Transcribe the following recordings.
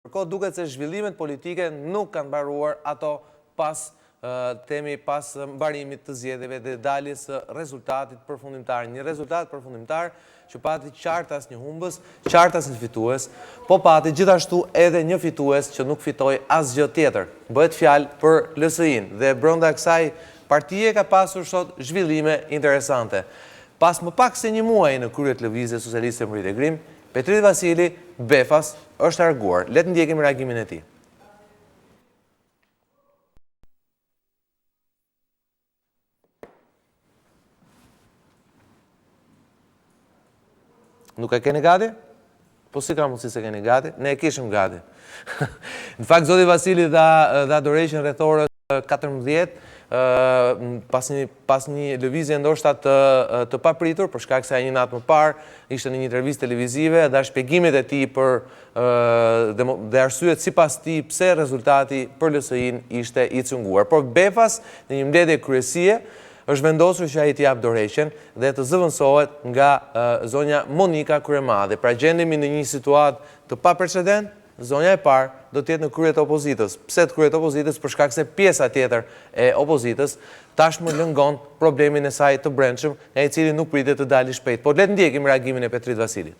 Ndërkohë duket se zhvillimet politike nuk kanë mbaruar ato pas mbarimit të zgjedhjeve dhe daljes së rezultatit përfundimtar. Një rezultat përfundimtar që pati qartë as një humbës, qartë as një fitues, po pati gjithashtu edhe një fitues që nuk fitoi asgjë tjetër. Bëhet fjalë për LSI-n dhe brenda kësaj partie ka pasur sot zhvillime interesante. Pas më pak se një muaj në krye të Lëvizjes Socialiste për Integrim, Petrit Vasili, Befas, është larguar. Le të ndjekim reagimin e tij. Nuk e keni gati? Po si ka mundësi se keni gati? Ne e kishim gati. Në fakt, zoti Vasili dha dorëshën rreth orës 14, pas një lëvizje ndoshta të papritur, për shkak se ai një natë më parë ishte në një intervistë televizive, dha shpjegimet e tij dhe arsyet sipas tij pse rezultati për LSI-n ishte i cunguar. Por Befas në një mbledhje kryesie është vendosur që ai t'i jap dorëshën dhe të zëvendësohet nga zonja Monika Kryemadhi. Pra gjendemi në një situatë të paprecedent. Zonja e parë do të jetë në krye të opozitës. Pse të krye të opozitës? Për shkak se pjesa tjetër e opozitës tashmë lëngon problemin e saj të brendshëm, nga i cili nuk pritet të dalë shpejt. Por le të ndjekim reagimin e Petrit Vasilit.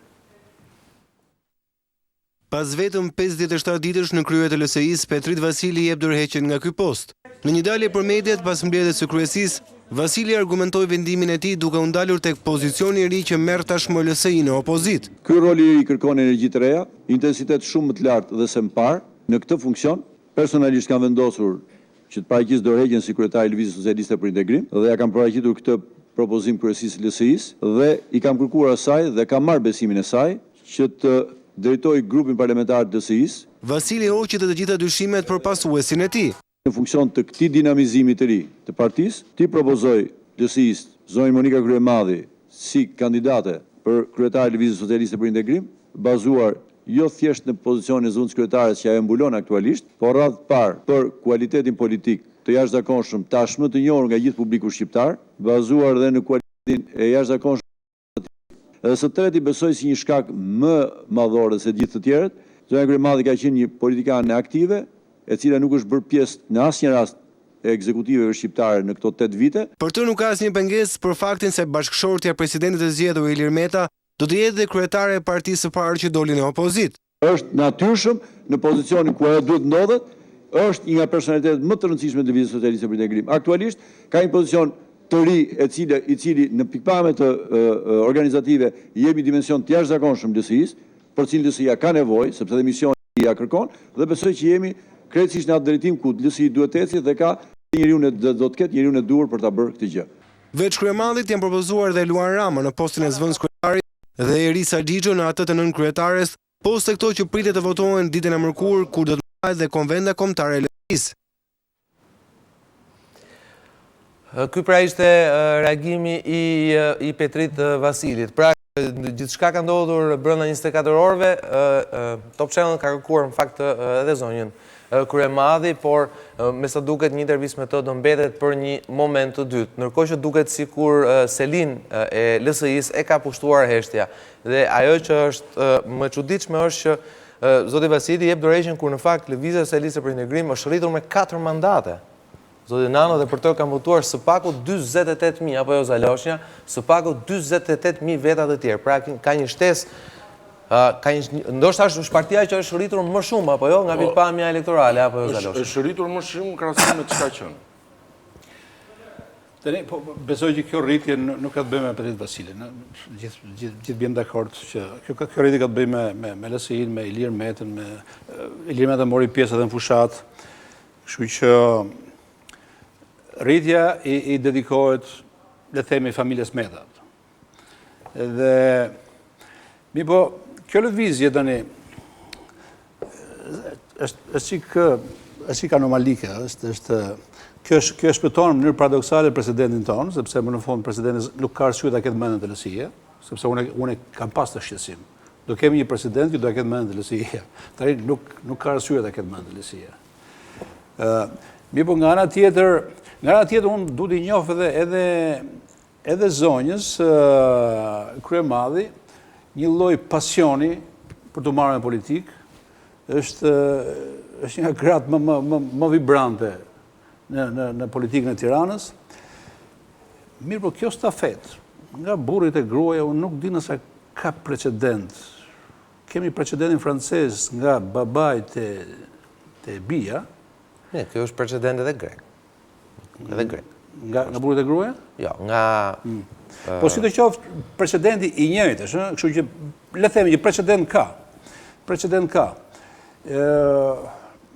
Pas vetëm 57 ditësh në krye të LSI-s, Petrit Vasili jep dorëheqjen nga ky post. Në një dalje për mediat pas mbledhjes së kryesisë, Vasili argumentoi vendimin e tij duke u ndalur tek pozicioni i ri që merr tashmë LSI në opozit. Ky rol i ri kërkon energji të reja, intensitet shumë më të lartë dhe se më parë. Në këtë funksion, personalisht kam vendosur që të paraqis dorëheqjen si kryetari i Lëvizjes Socialiste për Integrim dhe ja kam paraqitur këtë propozim kryesisë LSI-s dhe i kam kërkuar asaj dhe kam marrë besimin e saj që të drejtoj grupin parlamentar të LSI-s. Vasili hoqi të gjitha dyshimet për pasuesin e tij. Në funksion të këtij dinamizimi të ri të partisë, ti propozoj LSI-s zonjën Monika Kryemadhi si kandidate për kryetari i Lëvizjes Socialiste për Integrim, bazuar jo thjesht në pozicionin e zonës kryetares që ajo mbulon aktualisht, por radh parë për kualitetin politik të jashtëzakonshëm tashmë të njohur nga gjithë publiku shqiptar, bazuar dhe në kualitetin e jashtëzakonshëm. Edhe së treti besoj si një shkak më madhore se gjithë të tjerët, zonja Kryemadhi ka qenë një politikane aktive, e cila nuk është bërë pjesë në asnjë rast e ekzekutiveve shqiptare në këto 8 vite. Për të nuk ka asnjë pengesë për faktin se bashkëshortja e presidentit të zgjedhur Ilir Meta do të jetë dhe kryetare e partisë së parë që doli në opozit. Është natyrshëm në pozicionin ku ajo duhet ndodhet, është një nga personalitetet më të rëndësishme të Lëvizjes Socialiste për Integrim. Aktualisht ka një pozicion të ri i cili në pikpamje të organizative jep një dimension të jashtëzakonshëm LSI-s, për cilin LSI-ja ka nevojë, sepse dhe misioni ja kërkon, dhe besoj që jemi krejtësisht në atë drejtim ku LSI duhet të ecë dhe ka do të ketë njeriu në duhur për ta bërë këtë gjë. Veç Kryemadhit janë propozuar dhe Luan Rama në postin e zëvendës kryetarit dhe Erisa Xhixho në atë të nën kryetares, poste këto që pritet të votohen ditën e mërkurë kur do të marrë dhe konventa kombëtare e LSI-s. Ky pra ishte reagimi i Petrit Vasilit. Pra gjithçka ka ndodhur brenda 24 orëve, Top Channel ka kërkuar në fakt edhe zonjën Kryemadhi, por me sa duket një intervistë me të do mbetet për një moment të dytë. Ndërkohë që duket sikur Selin e LSI-s e ka pushtuar heshtja. Dhe ajo që është më çuditshme është që zoti Vasili jep dorëheqjen kur në fakt Lëvizja Socialiste për Integrim është rritur me 4 mandate. Zoti Nano dhe për të kam votuar së paku 48.000 apo jo Zaloshnja, së paku 48.000 veta të tjerë. Pra ka një shtesë ndoshta është partia që është rritur më shumë apo jo nga pikpamja elektorale apo jo Zalosh. Është rritur më shumë krahasim me çka qenë. Tani po besoj që kjo rritje nuk ka të bëjë me Petrit Vasilin. Gjithë bjem dakord që kjo rritje ka të bëjë me LSI-n, me Ilir Metën, me Ilir Meta mori pjesë edhe në fushat. Kështu që rritja i dedikohet le të themi familjes Meta. Dhe mi po kjo lëvizje tani është çik anomalike, kjo shpëton në mënyrë paradoksale presidentin tonë, sepse më në fund presidenti nuk ka arsye ta ketë mendjen të LSI-ja, sepse unë kam pas të shqetësim. Do kemi një president që do ta ketë mendjen të LSI-ja. Tani nuk ka arsye ta ketë mendjen të LSI-ja. Mi po nga ana tjetër unë duhet i njoh edhe zonjës Kryemadhi një lloj pasioni për të marrë me politikë, është një nga gratë më vibrante në politikën e Tiranës. Mirë, po kjo stafet, nga burrit e gruaja, unë nuk di nëse ka precedent. Kemi precedentin francez nga babaj të bia. Kjo është precedent edhe grek. Edhe grek. Nga burrit e gruaja? Jo, nga... Po si të qoftë precedenti i njëjtësh, kështu që le të themi që precedent ka. Precedent ka.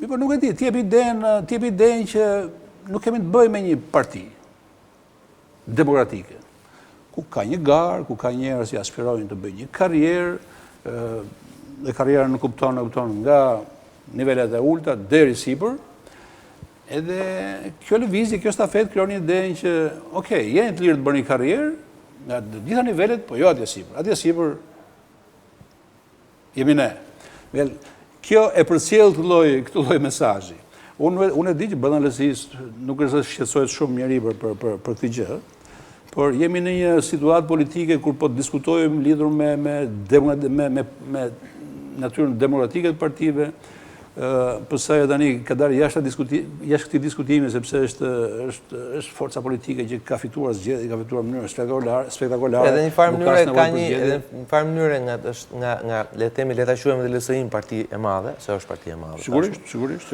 Po nuk e di, t'jep idenë që nuk kemi të bëjmë me një parti demokratike, ku ka një garë, ku ka njerëz që aspirojnë të bëjnë një karrierë, dhe karriera në kupton nga nivelet e ulta deri sipër. Edhe kjo lëvizje, kjo stafet krijon një idenë që, okay, jeni të lirë të bëni karrierë nga të gjitha nivelet, po jo atje sipër. Atje sipër jemi ne. Vel, kjo e përcjell këtë lloj mesazhi. Unë e di që brenda LSI-s nuk është se shqetësohet shumë njerëj për këtë gjë, por jemi në një situatë politike kur po diskutojmë lidhur me natyrën demokratike të partive. PS-ja tani ka dalë jashtë këtij diskutimi sepse është forca politike që ka fituar zgjedhjet, ka fituar në mënyrë spektakolare. Edhe në farë mënyrë ka në farë mënyrë nga le të themi, le ta quajmë dhe LSI-n parti e madhe, se është parti e madhe. Sigurisht.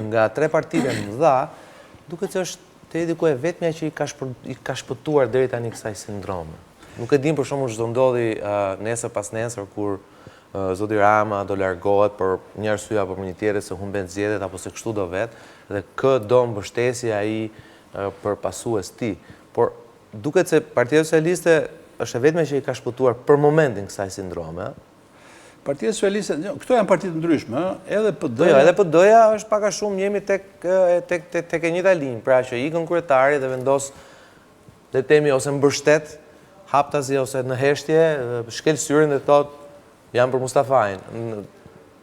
Nga tre partitë më dha, duket se është te diku e vetmja që i ka shpëtuar deri tani kësaj sindrome. Nuk e dim për shkakun ç'do ndodhi nesër pas nesër kur Zoti Rama do largohet për një arsye apo për një tjetër, se humben zgjedhjet apo se kështu do vet, dhe kë do mbështesi ai për pasues tij. Por duket se Partia Socialiste është e vetmja që i ka shpëtuar për momentin kësaj sindrome. Partia Socialiste, këto janë parti të ndryshme, edhe PD-ja. Jo, edhe PD-ja është pak a shumë jemi tek e njëjta linjë, pra që ikën kryetari dhe vendos le të themi ose mbështet haptazi ose në heshtje, shkel syrin dhe thotë jam për Mustafajin.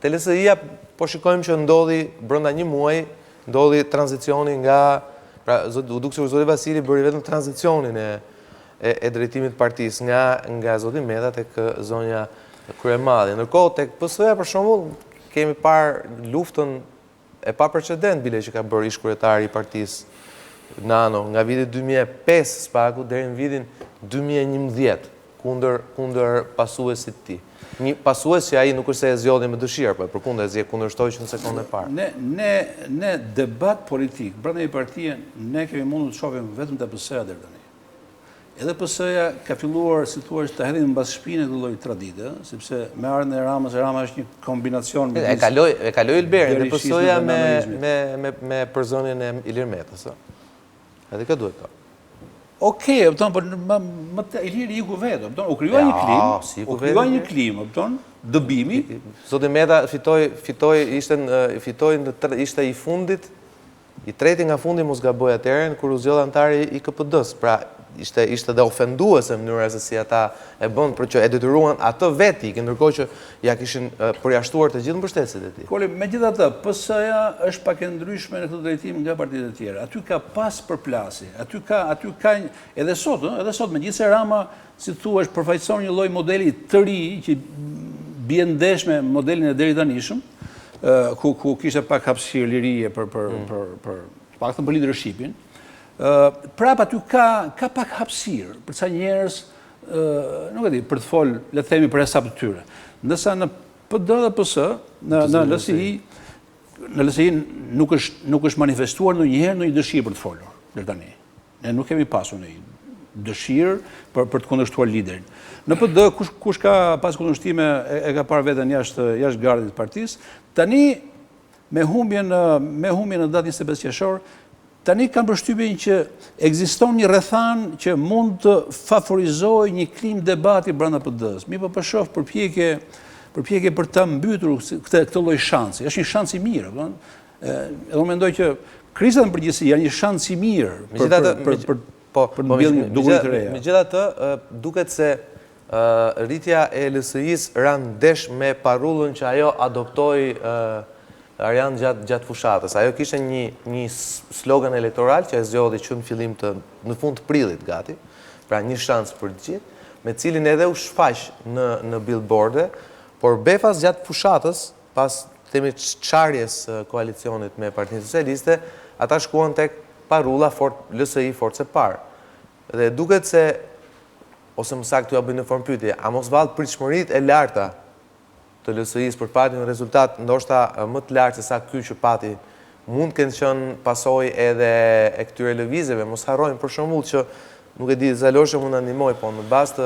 Te LSI-ja po shikojmë që ndodhi brenda një muaji, ndodhi tranzicioni nga, pra u duk se Zoti Vasili bëri vetëm tranzicionin e drejtimit të partisë nga Zoti Meta tek zonja kryemadhe. Ndërkohë tek PS-ja për shembull kemi parë luftën e paprecedent bile që ka bërë ish kryetari i partisë Nano nga viti 2005 spaku deri në vitin 2011 kundër pasuesit të tij. Një pasues që ai nuk është se e zgjodhi me dëshirë, por përkundër e kundërshtoi që në sekondën e parë. Ne debat politik brenda një partie ne kemi mundur të shohim vetëm te PS-ja deri tani. Edhe PS-ja ka filluar si thua të hedhin mbas shpinën këtë lloj tradite, sepse me ardhmën e Ramës, Rama është një kombinacion e kaloi Ilberin dhe PS-ja me përzonjen e Ilir Metës. Edhe kjo duhet të. Okej, por Iliri iku vetë, u krijoi një klimë, dëbimi. Zoti Meta fitoi ishte i fundit, i treti nga fundi mos gaboj atëherë kur u zgjodh antari i KPD-s. Pra ishte dhe ofenduese mënyra se si ata e bën për që e detyruan atë veti, ndërkohë që ja kishin përjashtuar të gjithë mbështetësit e tij. Koli, megjithatë, PS-ja është pak e ndryshme në këtë drejtim nga partitë e tjera. Aty ka pas përplasje, aty ka edhe sot megjithëse Rama, si thua, përfaqëson një lloj modeli të ri që bie ndesh me modelin e deritanishëm, ku kishte pak hapësirë lirie për paktën për leadershipin. Prap aty ka pak hapësirë për ca njerëz, nuk e di, për të folë, le të themi për hesap të tyre. Ndërsa në PD dhe PS, në LSI nuk është manifestuar ndonjëherë ndonjë dëshirë për të folur deri tani. Ne nuk kemi pasur ndonjë dëshirë për të kundërshtuar liderin. Në PD kush ka pas kundërshtime e ka parë veten jashtë gardit të partisë. Tani me humbjen në datën 25 qershor, tani kam përshtypjen që ekziston një rrethan që mund të favorizojë një klim debati brenda PD-s. Mi po shoh përpjekje për ta mbytur këtë lloj shansi. Është një shans i mirë, edhe unë mendoj që krizat në përgjithësi janë një shans i mirë për mbjellje një dukuri të reja. Megjithatë, duket se rritja e LSI-s ran ndesh me parullën që ajo adoptoi Arjan gjatë fushatës. Ajo kishte një slogan elektoral që e zgjodhi që në fillim në fund të prillit gati, pra një shans për të gjithë, me cilin edhe u shfaq në billboarde, por befas gjatë fushatës pas temi çarjes koalicionit me Partinë Socialiste, ata shkuan tek parulla LSI Forcë e Parë. Dhe duket se, ose më saktë ja bëjnë në formë pyetje, a mos vallë pritshmëritë e larta të LSI-s për pati një rezultat ndoshta më të lartë se sa ky që pati, mund të kenë qenë pasojë edhe e këtyre lëvizjeve. Mos harrojmë për shembull që nuk e di, Zalosha mund të ndihmoj, po në bazë të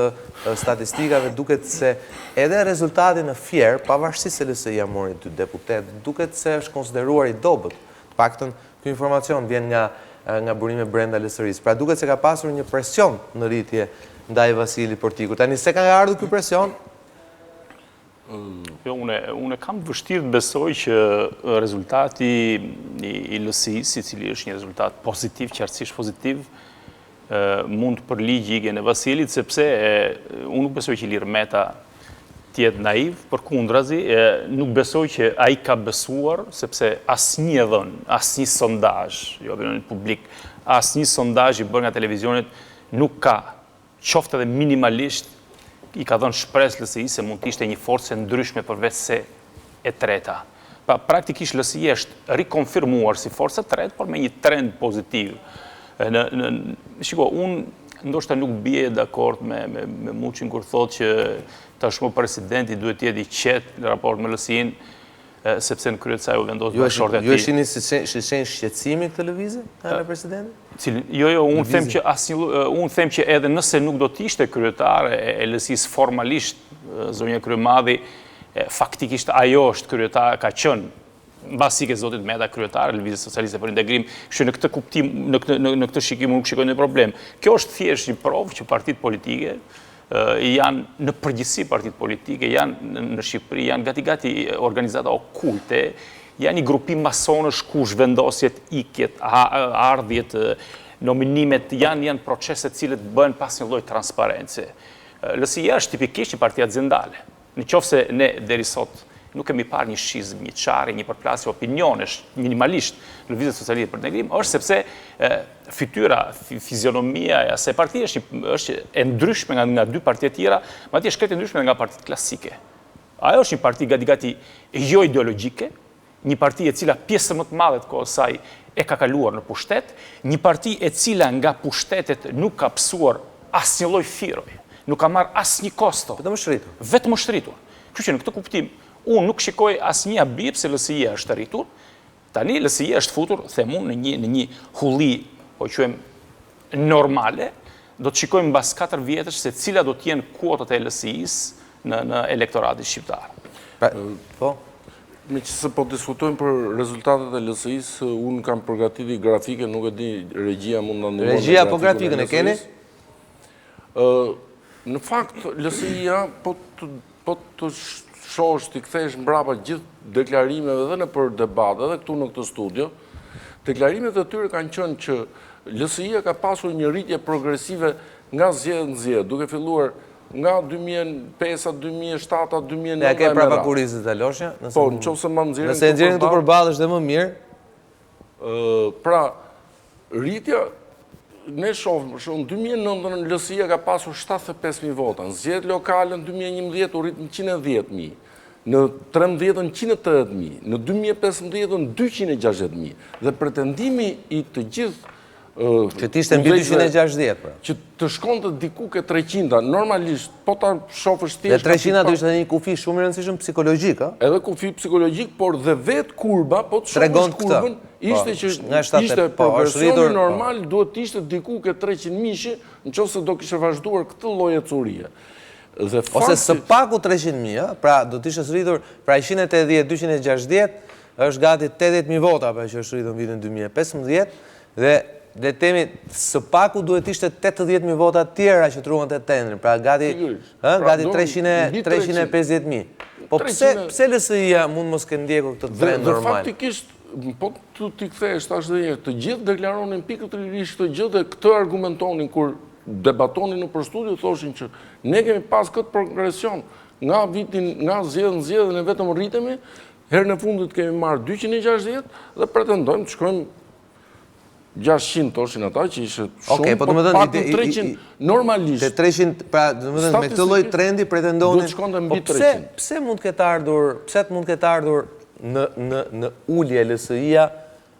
statistikave duket se edhe rezultati në Fier, pavarësisht se LSI-ja mori 2 deputet, duket se është konsideruar i dobët. Të paktën ky informacion vjen nga burime brenda LSI-s. Pra duket se ka pasur një presion në rritje ndaj Vasilit Portikut. Tani se ka ardhur ky presion? Jo, unë kam vështirë të besoj që rezultati i LSI-s, i cili është një rezultat pozitiv, qartësisht pozitiv, mund të përligjë ikjen e Vasilit, sepse unë nuk besoj që Ilir Meta tjetë naiv, përkundrazi, nuk besoj që ai ka besuar, sepse asnjë dhënë, asnjë sondazh, jo opinionin publik, asnjë sondazh i bërë nga televizionit nuk ka, qoftë edhe minimalisht, i ka dhënë shpresë LSI se mund të ishte një forcë ndryshme përveç se e treta. Praktikisht LSI është rikonfirmuar si forcë e tretë, por me një trend pozitiv. Shiko, unë ndoshta nuk bie dakord me Muçin kur thotë që tashmë presidenti duhet të jetë i qetë në raport me LSI-n, sepse në kryet saj u vendos bashkëshortja e tij. Ju e shihni si shqetësimi këtë lëvizje nga presidenti? Jo, unë them që edhe nëse nuk do të ishte kryetar e LSI-s formalisht, zonja Kryemadhi, faktikisht ajo është kryetar, ka qenë mbasi ke zotit Meta kryetar e Lëvizjes Socialiste për Integrim, kështu në këtë kuptim, në këtë shikim nuk shikoj ndonjë problem. Kjo është thjesht një provë që partitë politike janë në përgjithësi partitë politike, janë në Shqipëri, janë gati organizata okulte, janë një grupim masonësh ku zhvendosjet, ikjet, ardhjet, nominimet, janë procese cilët bëhen pas një lloj transparence. LSI-ja është tipikisht një parti aziendale. Në qoftë se ne deri sot nuk kemi parë një shizm, një çarje, një përplasje opinionesh, minimalisht në Lëvizjen Socialiste për Integrim, është sepse fytyra, fizionomia e asaj partie është e ndryshme nga dy parti tjera, madje shkret e ndryshme nga partitë klasike. Ajo është një parti gati jo ideologjike, një parti e cila pjesë më të madhe të kohës saj e ka kaluar në pushtet, një parti e cila nga pushtetet nuk ka psuar asnjë lloj firoj, nuk ka marrë asnjë kosto. Vetëm është rritur. Kështu që në këtë kuptim unë nuk shikoj asnjë habib se LSI-ja është rritur. Tani LSI-ja është futur, them unë, në një hulli, po quajmë normale, do të shikojmë mbas 4 vjetësh se cila do të jenë kuotat e LSI-s në elektoratin shqiptar. Po. Meqenëse po diskutojmë për rezultatet e LSI-s, unë kam përgatitur grafike, nuk e di regjia mund ta ndihmojë. Regjia po grafikën e keni? Në fakt LSI-ja po të shohësh t'i kthesh mbrapa gjithë deklarimeve dhe në për debat, edhe këtu në këtë studio, deklarimet e tyre kanë qenë që LSI-ja ka pasur një rritje progresive nga zgjedhje në zgjedhje, duke filluar nga 2005, 2007, 2009. Ne ke prapa kurizit të Losha? Po, nëse nxjerrin këtu përballë është dhe më mirë. Pra, rritja ne shohim, në 2009 LSI-ja ka pasur 75.000 vota, në zgjedhjet lokale në 2011 u rrit në 110.000. Në 13-ën 180.000, në 2015-ën 260.000, dhe pretendimi i të gjithë që t'ishte mbi 260, pra. Që të shkonte diku ke 300, normalisht, po ta shofësh thjesht. Dhe 300 do ishte një kufi shumë i rëndësishëm psikologjik, a? Edhe kufi psikologjik, por dhe vetë kurba, po të shofësh kurbën, ishte që ishte progresioni normal, duhet të ishte diku ke 300.000, nëse do kishte vazhduar këtë lloj ecurie. Ose së paku 300.000, pra do të ishte rritur, pra 180, 260, është gati 80.000 vota pra që është rritur në vitin 2015, dhe temi së paku duhet ishte 80.000 vota tjera që truan të tendrin, pra gati 350.000. Po pse LSI-ja mund mos ke ndjekur këtë trend normal? Dhe faktikisht, po t'i kthesh tash dhe njerë, të gjithë deklaronin pikëtërisht të gjithë dhe këtë argumentonin kur debatonin në për studio, thoshin që ne kemi pas këtë progresion nga vitin, nga zgjedhje në zgjedhje dhe ne vetëm rritemi, herën e fundit kemi marrë 260 dhe pretendojmë të shkojmë 600 toshin ata që ishte Okej, shumë, po po domethënë pak 300 normalisht. Te 300, pra domethënë me këtë lloj trendi pretendonin. Duhet shkonte mbi Po 300. Pse mund ketë ardhur në ulje LSI-ja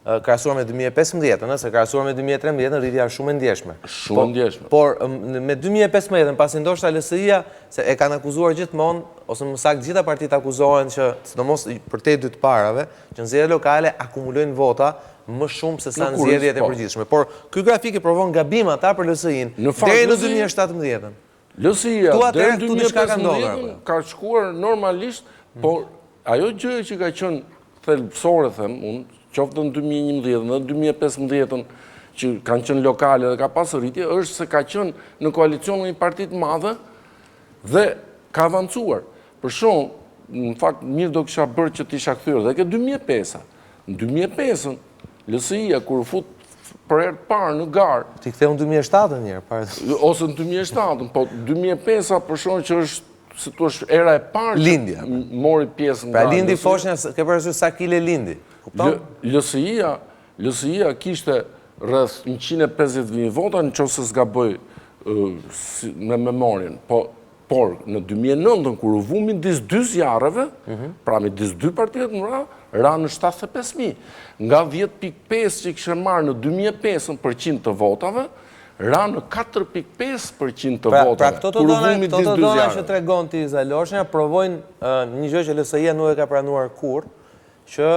krahasuar me 2015-ën, nëse krahasuar me 2013-ën rritja është shumë e ndjeshme. Shumë e ndjeshme. Por me 2015-ën, pasi ndoshta LSI-ja se e kanë akuzuar gjithmonë, ose më saktë gjitha partitë akuzohen që, sidomos për te dy të parave, që nxjerrjet lokale akumulojnë vota më shumë se sa nxjerrjet e përgjithshme. Por ky grafik i provon gabim ata për LSI-n deri në 2017-ën. LSI-ja deri në diçka ka ndodhur. 2015 ka shkuar normalisht, por ajo gjë që ka qenë thelbësore, them unë, qoftë në 2011 në 2015 që kanë qenë lokale dhe ka pasur rritje, është se ka qenë në koalicion me një parti të madhe dhe ka avancuar. Për shumë, në fakt, mirë do kisha bërë që t'isha kthyer dhe ke 2005-a. Në 2005-ën, LSI-ja kur fut për herë të parë në garë, Ti ktheu në 2007-ën njëherë, ose në 2007-ën, po 2005-a për shumë që është se tu është era e parë Lindja. Mori pjesë nga pra lindi foshnja, ke parasysh sa kile lindi. Kupton? LSI-ja kishte rreth 150.000 vota në qoftë se s'gaboj me memorien. Por në 2009, kur u vu midis dy zjarreve, pra midis dy partitë mëra, ra në 75.000. Nga 10.5 që kishte marrë në 2005% të votave, ra në 4.5% të votave. Pra këto të dona që tregon ti Zaloshnja provojnë një gjë që LSI-ja nuk e ka pranuar kurrë, që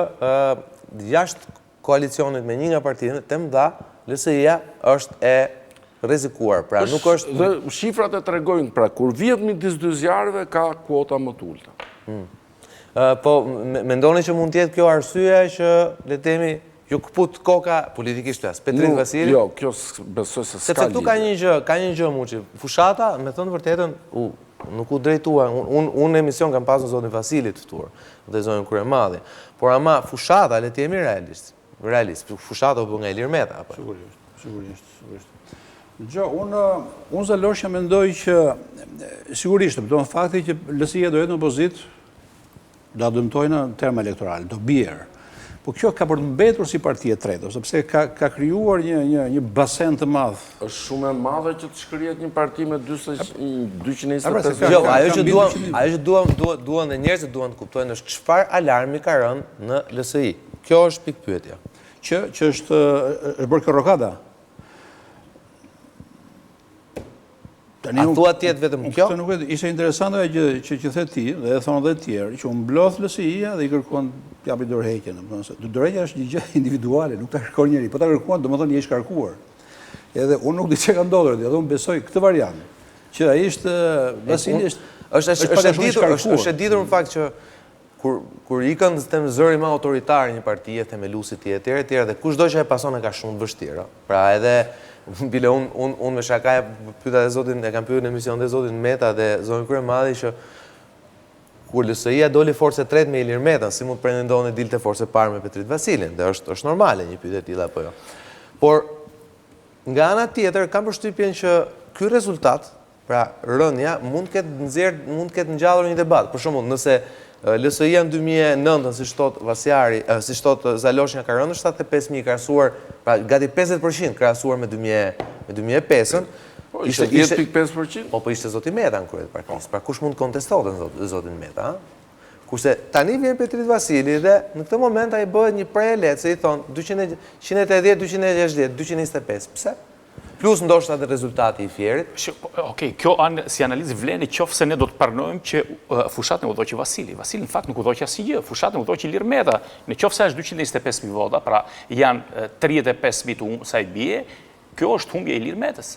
jashtë koalicionit me një nga partitë të mëdha, LSI-ja është e rrezikuar. Pra nuk është. Dhe shifrat e tregojnë, pra kur vjet midis dy zjarreve ka kuota më të ulta. Po mendoni që mund të jetë kjo arsyeja që le të themi ju kaput koka politikisht flas. Petrit Vasili. Jo, kjo besoj se s'ka. Sepse këtu ka një gjë Muçi. Fushata, me thënë vërtetën, nuk u drejtua. Unë emision kam pasur zotin Vasili të ftuar dhe zonin Kryemadhi. Por ama fushata, le të jemi realist. Fushata u bë nga Ilir Meta apo? Sigurisht. Gjo, unë Zaloshnja mendoj që sigurisht, do në fakti që LSI-ja do jetë në opozit, da dëmtojnë në term elektoral, do bjerë. Po kjo ka për të mbetur si parti e tretë, sepse ka krijuar një basen të madh. Është shumë e madhe që të shkrihet një parti me 225. Jo, ajo që duan dhe njerëzit duan të kuptojnë është çfarë alarmi ka rënë në LSI. Kjo është pikë pyetja. Që është bërë kjo rokada. A thua tjetë vetëm kjo? Ishte interesante që the ti, dhe e thonë dhe tjerë, që unë mblodh LSI-ja dhe i kërkuan t'japi dorëheqjen. Dorëheqja është një gjë individuale, nuk ta kërkon njëri, po ta kërkuan, domethënë je i shkarkuar. Edhe unë nuk di çka ka ndodhur, edhe unë besoj këtë variant, që ai është Vasili është e ditur në fakt që kur ikën zëri më autoritar një partie, themeluesi i etj, dhe kushdo që e pason e ka shumë të vështirë. Pra edhe bile unë me shaka e kam pyetur në emision dhe zotin Meta dhe zonin Kryemadhi që kur LSI-ja doli force tretë me Ilir Metën, si mund pretendoni dilte force parë me Petrit Vasilin, dhe është normale një pyetje e tillë apo jo. Por nga ana tjetër kam përshtypjen që ky rezultat, pra rënja, mund ketë ngjallur një debat. Për shembull, nëse LSI-ja në 2009, si thot Vasjari, si thot Zaloshnja ka rënë 75.000 krahasuar, pra gati 50% krahasuar me 2005-ën. Po ishte 10.5%? Po ishte zoti Meta në krye të partisë. Pra kush mund kontestonte zotin Meta, kurse tani vjen Petrit Vasili dhe në këtë moment ai bëhet një prelet, se i thon 180, 260, 225. Pse? Plus ndoshta dhe rezultati i fjerit. Okej, kjo si analizë vlen qoftë se ne do të pranojmë që fushatën e udhëzoqi Vasili. Vasili në fakt nuk udhëzoqi asgjë, fushatën udhëzoqi Ilir Meta. Në qoftë se është 225.000 vota, pra janë 35.000 sa i bie, kjo është humbje e Ilir Metës.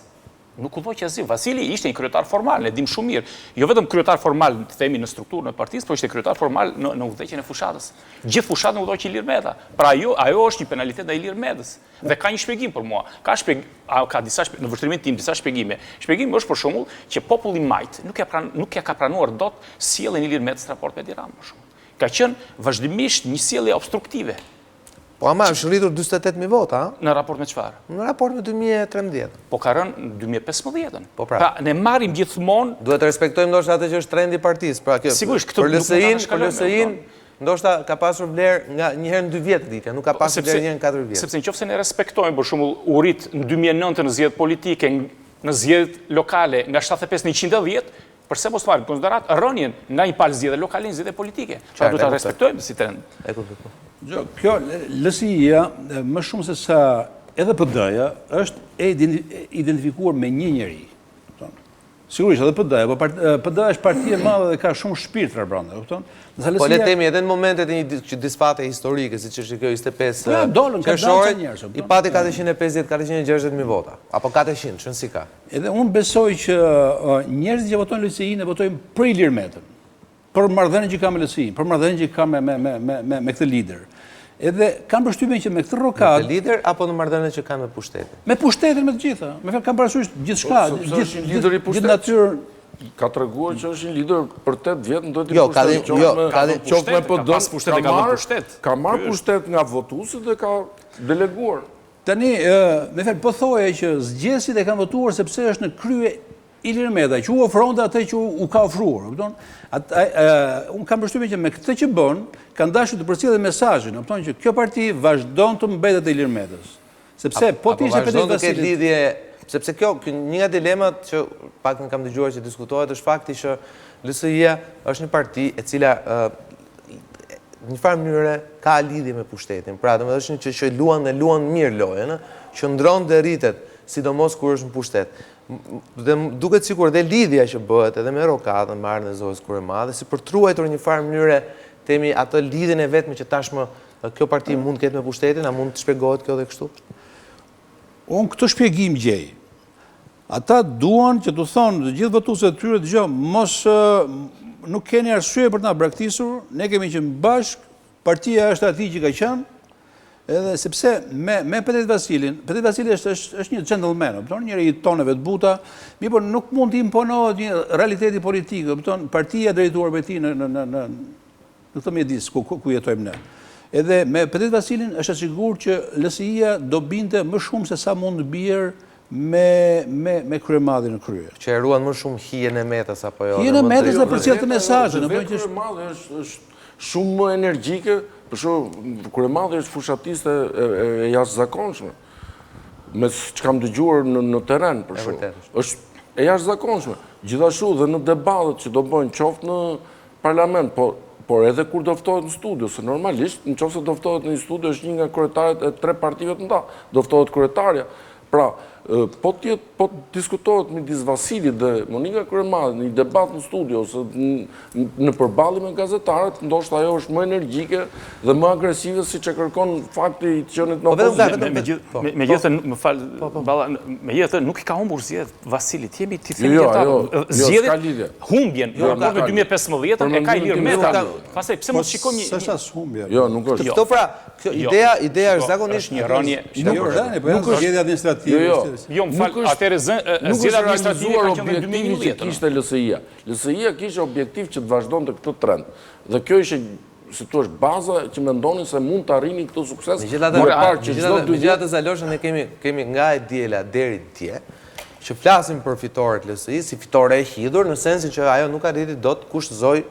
Nuk udhëzoqi asgjë. Vasili ishte një kryetar formal, ne dim shumë mirë. Jo vetëm kryetar formal, të themi në strukturën e partisë, por ishte kryetar formal në udhëheqjen e fushatës. Gjithë fushatën udhëzoqi Ilir Meta. Pra ajo është një penalitet ndaj Ilir Metës. Dhe ka një shpjegim për mua. Ka disa në vështrimin tim disa shpjegime. Shpjegimi është për shembull që populli majt nuk ja ka pranuar dot sjelljen e Ilir Metës në raport me Tiranë për shembull. Ka qenë vazhdimisht një sjellje obstruktive. Po ama është rritur 48.000 vota, a? Në raport me çfarë? Në raport me 2013. Po ka rënë në 2015-ën. Po pra. Pra ne marrim gjithmonë. Duhet të respektojmë ndoshta atë që është trendi i partisë. Pra kjo. Sigurisht, këtë për LSI-n ndoshta ka pasur vlerë nga një herë në 2 vjet ditja, nuk ka pasur vlerë një herë në 4 vjet. Sepse nëse ne respektojmë, për shembull, u rit në 2009 në zgjedhjet politike, në zgjedhjet lokale nga 75 në 110, përse mos marrim konsiderat rënien nga një palë zgjedhje lokale në zgjedhje politike. Çfarë duhet ta respektojmë si trend. Kjo LSI-ja më shumë se sa edhe PD-ja është e identifikuar me një njeri. Sigurisht edhe PD-ja, po PD-ja është parti e madhe dhe ka shumë shpirtra brenda, kupton? Po le temi edhe në momentet e një disfate historike, siç është kjo 25 qershorit, i pati 450-460.000 vota, apo 400, çon si ka. Edhe unë besoj që njerëzit që votojnë LSI-n e votojnë për Ilir Metën, për marrëdhënien që ka me LSI-n, për marrëdhënien që ka me këtë lider. Edhe kanë përshtypjen që me këtë rokat... Me lider apo në marrëdhënien që kanë me pushtetin? Me pushtetin me të gjitha. Me fjalë kanë parasysh gjithçka, gjithë natyrën. Ka treguar që është një lider për 8 vjet, ndonjë Jo, qoftë me PD, ka marrë pushtet nga votuesit dhe ka deleguar. Tani, me fjalë po thoja që zgjedhësit e kanë votuar sepse është në krye Ilir Meta, që u ofronte atë që u ka ofruar, kupton? Unë kam përshtypjen që me këtë që bën, kanë dashur të përcjellin mesazhin, kupton që kjo parti vazhdon të mbetet e Ilir Metës. Sepse po të ishte Petrit Vasili, sepse kjo një nga dilemat që paktën kam dëgjuar që diskutohet është fakti që LSI-ja është një parti e cila në një farë mënyre ka lidhje me pushtetin. Pra, domethënë është që luan mirë lojën, qëndron dhe rritet, sidomos kur është në pushtet. Dhe duket sikur dhe lidhja që bëhet edhe me rokatën, marrën e Zoës Kurëmadhe, si për truajtur një farë mënyre temi atë lidhjen e vetme që tashmë kjo parti mund të ketë me pushtetin, a mund të shpjegohet kjo dhe kështu? Unë këtë shpjegim gjej. Ata duan që të thonë të gjithë votuesët e tyre, dëgjoj, mos nuk keni arsye për të na braktisur, ne kemi qenë bashkë, partia është aty që ka qenë, edhe sepse me Petrit Vasilin është një gentleman, njëri i toneve të buta, mirë po nuk mund të imponohet një realiteti politik, partia drejtuar me ti në këtë mjedis ku jetojmë ne. Edhe me Petrit Vasilin është e sigurt që LSI-ja do binte më shumë se sa mund të bjerë me Kryemadhin në krye. Që e ruan më shumë hijen e Metës apo jo? Hijen e Metës dhe përcjell të mesazhin. Kryemadhi është shumë më energjike, për shumë Kryemadhi është fushatiste e jashtëzakonshme. Me që kam dëgjuar në terren, për shumë. Është e jashtëzakonshme. Gjithashtu dhe në debatet që do bëjnë qoftë në parlament, por edhe kur do ftohet në studio, se normalisht, në qoftë se do ftohet në një studio, është një nga kryetarët e 3 partive të nda, do ftohet kryetarja. Pra, po diskutohet midis Vasilit dhe Monika Kryemadhi në një debat në studio, ose në përballje me gazetarët, ndoshta ajo është më energjike dhe më agresive siç e kërkon fakti i qenit në opozicion. Megjithatë nuk i ka humbur zgjedhjet Vasilit. Jemi të themi ata. Zgjedhjet humbjen në 2015 e ka Ilir Meta. Pastaj pse mos shikojmë një sa humbje. Jo, nuk është. Kto pra, ideja është zakonisht një rënje. Nuk është zgjedhje administrative. Jo, më falë, atëre zgjedhja administrative ka qenë në 2011. Kishte LSI-ja. LSI-ja kishte objektiv që të vazhdonte këtë trend. Dhe kjo ishte, si thua, baza që mendonin se mund të arrini këtë sukses. Megjithatë Zaloshën ne kemi nga e diela deri dje, që flasim për fitoret LSI si fitore e hidhur, në sensin që ajo nuk arriti dot kushtëzoi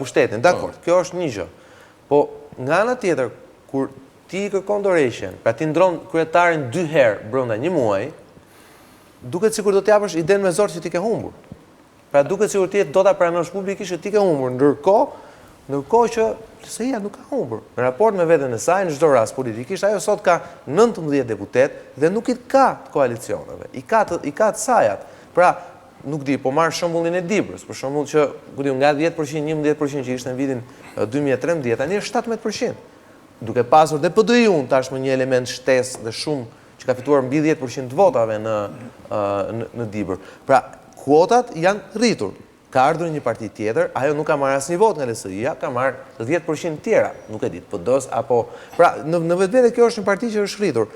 pushtetin. Dakor, kjo është një gjë. Po nga ana tjetër, kur ti i kërkon dorëheqjen, pra ti ndron kryetarin 2 herë brenda një muaji, duket sikur do të japësh idenë me zor që ti ke humbur. Pra duket sikur ti do ta pranosh publikisht që ti ke humbur, ndërkohë që LSI-ja nuk ka humbur. Në raport me veten e saj, në çdo rast politikisht, ajo sot ka 19 deputet dhe nuk i ka të koalicioneve, i ka të sajat. Pra, nuk di, po marr shembullin e Dibrës, për shembull që nga 10%, 11% që ishte në vitin 2013, tani është 17%. Duke pasur dhe PD-ju tashmë një element shtesë dhe shumë që ka fituar mbi 10% të votave në Dibër. Pra, kuotat janë rritur. Ka ardhur një parti tjetër, ajo nuk ka marrë asnjë vot nga LSI-ja, ka marrë 10% tjera, nuk e di, PD-s apo... Pra, në vetvete kjo është një parti që është rritur.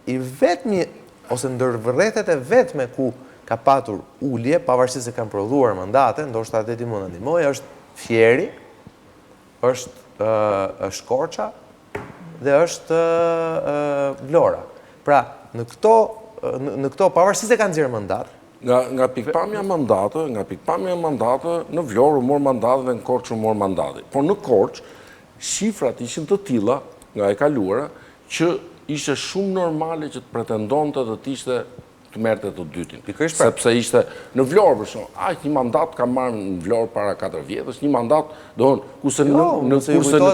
I vetmi, ose ndër rrethet e vetme ku ka patur ulje, pavarësisht se kanë prodhuar mandate, ndoshta atë ti mund ta ndihmoj, është Fieri, është Shkorça, dhe është Vlora. Pra, në këto pavarësisht se kanë nxjerrë mandat. Nga pikpamja mandate, në Vlorë u mor mandate dhe në Korçë u mor mandate. Por në Korçë, shifrat ishin të tilla nga e kaluara që ishte shumë normale që të pretendonte dhe të merrte të dytin. Sepse ishte në Vlorë, për shembull, një mandat ka marrë në Vlorë para 4 vjetësh, një mandat, kurse në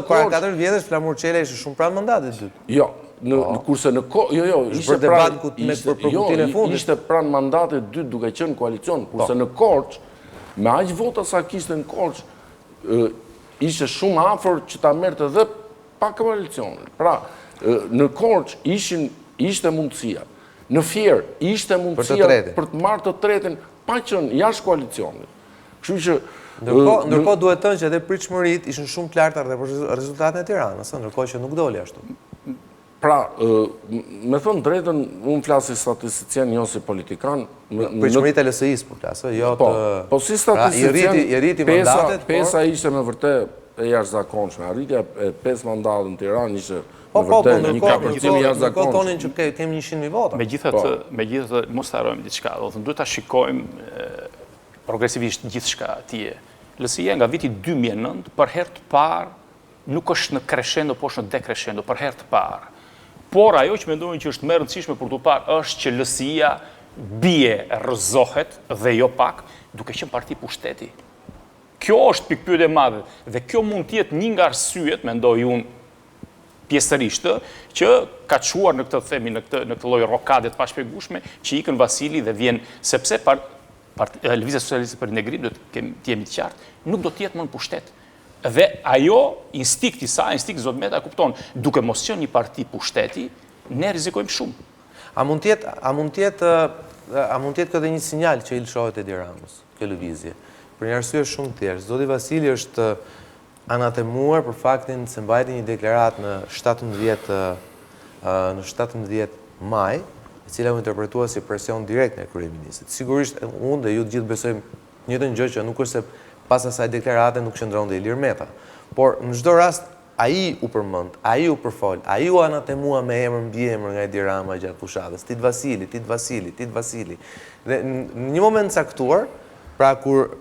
para 4 vjetësh Flamur Çela ishte shumë pranë mandatit dytë. Jo, kurse në ishte pranë mandatit dytë duke qenë koalicion, kurse në Korçë, me aq vota sa kishte në Korçë, ishte shumë afër që ta merrte edhe pa koalicion. Pra, në Korçë ishte mundësia. Në Fier ishte mundësia për të marrë të tretin pa qenë jashtë koalicionit. Kështu që ndërkohë duhet thënë që edhe pritshmëritë ishin shumë të larta dhe për rezultatin e Tiranës, ndërkohë që nuk doli ashtu. Pra, me thënë drejtën, unë flas si statisticien, jo si politikan. Pritshmëritë e LSI-s po flasë, jo të... Po si statisticien, pesa ishte me vërtet e jashtëzakonshme. Arritja e 5 mandatë në Tiranë ishte ndërkohë tonin që kemi 100.000 vota. Megjithatë, mos harrojmë diçka, do të duhet ta shikojmë progresivisht gjithçka atje. LSI-ja nga viti 2009 për herë të parë nuk është në crescendo, por është në decrescendo për herë të parë. Por ajo që mendojnë që është më e rëndësishme për t'u parë është që LSI-ja bie rrëzohet dhe jo pak duke qenë parti pushteti. Kjo është pikpyetje e madhe dhe kjo mund të jetë një nga arsyet, mendoj unë, pjesërisht që ka çuar në këtë themi në këtë lloj rrokade të pashpjegueshme që ikën Vasili dhe vjen sepse Lëvizja Socialiste për Integrim, do të jemi të qartë, nuk do të jetë më në pushtet. Dhe ajo instikti Zotmeta kupton, duke mos qenë një parti pushteti, ne rrezikojmë shumë. A mund të jetë këtë një sinjal që i lëshohet Edi Ramës, kjo lëvizje? Për një arsye shumë të thjeshtë. Zoti Vasili është anatemuar për faktin se mbajti një deklarat në 17 maj, e cila u interpretua si presion direkt në kryeministit. Sigurisht, unë dhe ju të gjithë besojmë njëjtën gjë që nuk është se pas asaj deklarate nuk qëndronte Ilir Meta. Por në çdo rast, ai u përmend, ai u përfol, ai u anatemua me emër mbi emër nga Edi Rama gjatë fushatës. Tit Vasili. Dhe në një moment caktuar, pra kur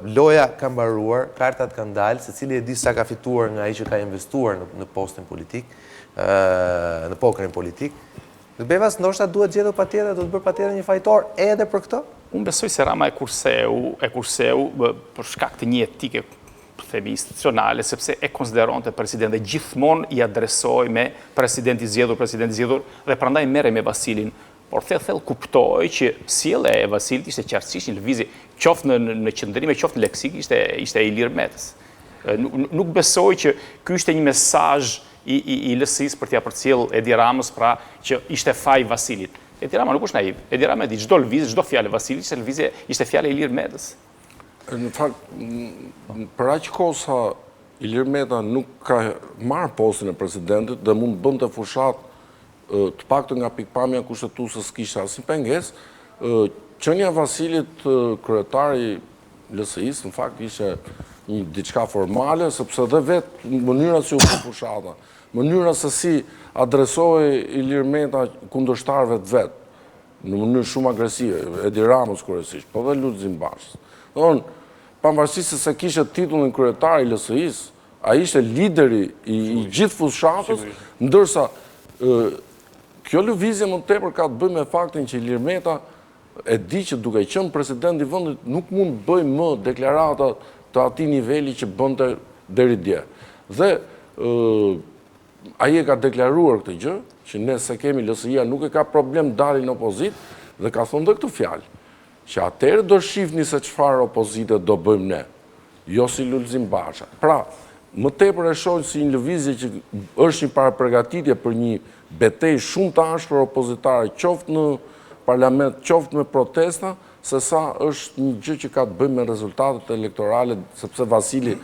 loja ka mbaruar, kartat kanë dalë, secili e di sa ka fituar nga ai që ka investuar në postin politik, në pokerin politik. Dhe bevas ndoshta duhet gjetur patjetër, do të bërë patjetër një fajtor edhe për këtë? Unë besoj se Rama e kurseu për shkak të një etike themi institucionale, sepse e konsideronte president dhe gjithmonë i adresoi me presidenti zgjedhur dhe prandaj merrej me Vasilin. Por thellë kuptoj që sjellja e Vasilit ishte qartësisht një lëvizje, qoftë në qëndrime, qoftë në leksik, ishte Ilir Metës. Nuk besoj që ky ishte një mesazh i LSI-s për t'ia përcjell Edi Ramës, pra që ishte faj Vasilit. Edi Rama nuk është naiv. Edi Rama di çdo lëvizje, çdo fjalë Vasilit ishte fjalë e Ilir Metës. Në fakt, për aq kohë sa Ilir Meta nuk ka marrë postin e presidentit dhe mund bënte fushat të paktën nga pikpamja kushtetuese s'kishte asnjë pengesë, qenia Vasilit kryetari LSI-s në fakt ishte një diçka formale, sepse dhe vetë mënyra si u bë fushata, mënyra se si adresohej Ilir Meta kundërshtarëve të vet, në mënyrë shumë agresive, Edi Ramës kryesisht, po dhe Lulzim Bashës. Pavarësisht se kishte titullin kryetari i LSI-s, ai ishte lideri i gjithë fushatës, ndërsa kjo lëvizje më tepër ka të bëjë me faktin që Ilir Meta e di që duke qenë president i vendit nuk mund të bëjë më deklarata të atij niveli që bënte deri dje. Dhe ai e ka deklaruar këtë gjë, që ne se kemi LSI-ja nuk e ka problem dalin në opozitë dhe ka thonë dhe këtë fjalë, që atëherë do shihni se çfarë opozite do bëjmë ne, jo si Lulzim Basha. Pra, më tepër e shoh si një lëvizje që është një paraprgatitje për një betejë shumë të ashpër opozitare, qoftë në parlament, qoftë me protesta, se sa është një gjë që ka të bëjë me rezultatet elektorale, sepse Vasili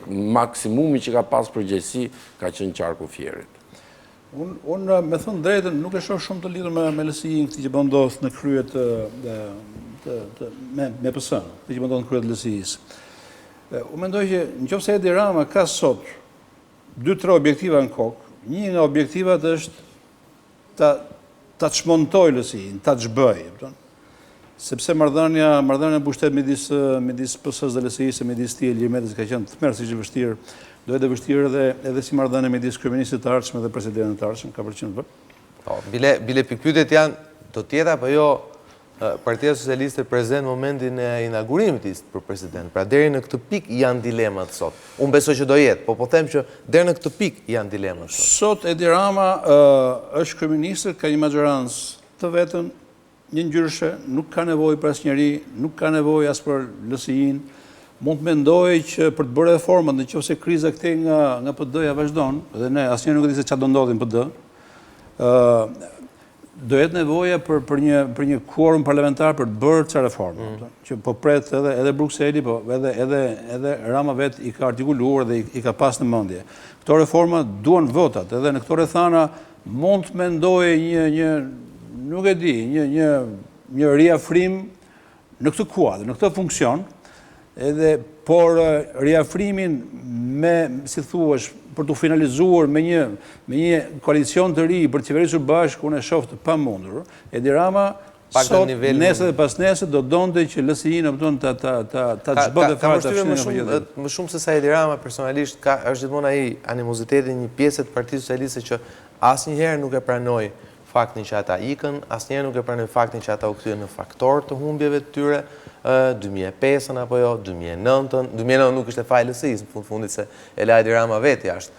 maksimumi që ka pas përgjegjësi ka qenë qarku Fierit. Unë me thënë drejtën, nuk e shoh shumë të lidhur me LSI-n këti që bëndos në kryet me PS-n, këti që bëndos në kryet LSI-s. Unë mendoj që në qoftë se Edi Rama ka sot 2-3 objektiva në kokë, një nga objektivat është ta çmontoj LSI-n, ta çbëj, sepse marrëdhënia pushtet midis PS-s dhe LSI-s, midis tij Ilir Metës ka qenë tmerrësisht e vështirë. do edhe vështirë edhe si marrëdhënie midis kryeministit të ardhshëm dhe presidentit të ardhshëm, ka përqen të bërë. Po, bile pikpyetjet janë do tjera, apo jo Partia Socialiste prezent momentin e inaugurimit për president. Pra deri në këtë pikë janë dilemat sot. Unë besoj që do jetë, po them që deri në këtë pikë janë dilemat sot. Sot Edi Rama është kryeminist, ka një maxhorancë të vetën, një ngjyrshe, nuk ka nevojë për asnjëri, nuk ka nevojë as për LSI-n. Mund të mendojë që për të bërë reformat, nëse kriza këtej nga PD-ja vazhdon, dhe ne asnjëri nuk e di se çfarë do ndodhi në PD, do jetë nevoja për një quorum parlamentar për të bërë çfarë reforma, që po pret edhe Brukseli, po edhe Rama vet i ka artikuluar dhe i ka pas në mendje. Këto reforma duan votat, edhe në këto rrethana mund të mendojë një nuk e di, një riafrim në këtë kuadër, në këtë funksion, por riafrimin me, si thuash, për të finalizuar me një koalicion të ri për të qeverisur bashkë, unë e shoh të pamundur. Edi Rama sot, nesër dhe pas nesër, do donte që LSI në pëton të çbëte fare të fshirë më shumë se sa Edi Rama personalisht është gjithmonë ai animoziteti një pjesë të Partisë Socialiste që asnjëherë nuk e pranoi faktin që ata ikën, asnjëherë nuk e pranoi faktin që ata u kthyen në faktor të humbjeve të tyre, 2005-ën apo jo, 2009-ën, 2009 nuk ishte faj LSI-s në fundit se e la Edi Rama vetë jashtë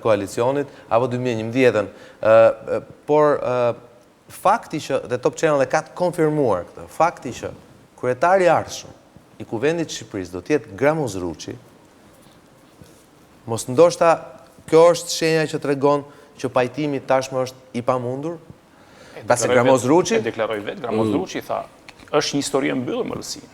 koalicionit, apo 2011-ën. Por fakti që, dhe Top Channel e ka të konfirmuar këtë, fakti që kryetari i ardhshëm i Kuvendit të Shqipërisë do të jetë Gramoz Ruçi, mos ndoshta kjo është shenja që tregon që pajtimi tashmë është i pamundur? Pasi Gramoz Ruçi e deklaroi vetë, Gramoz Ruçi tha, është një histori e mbyllur me LSI-n.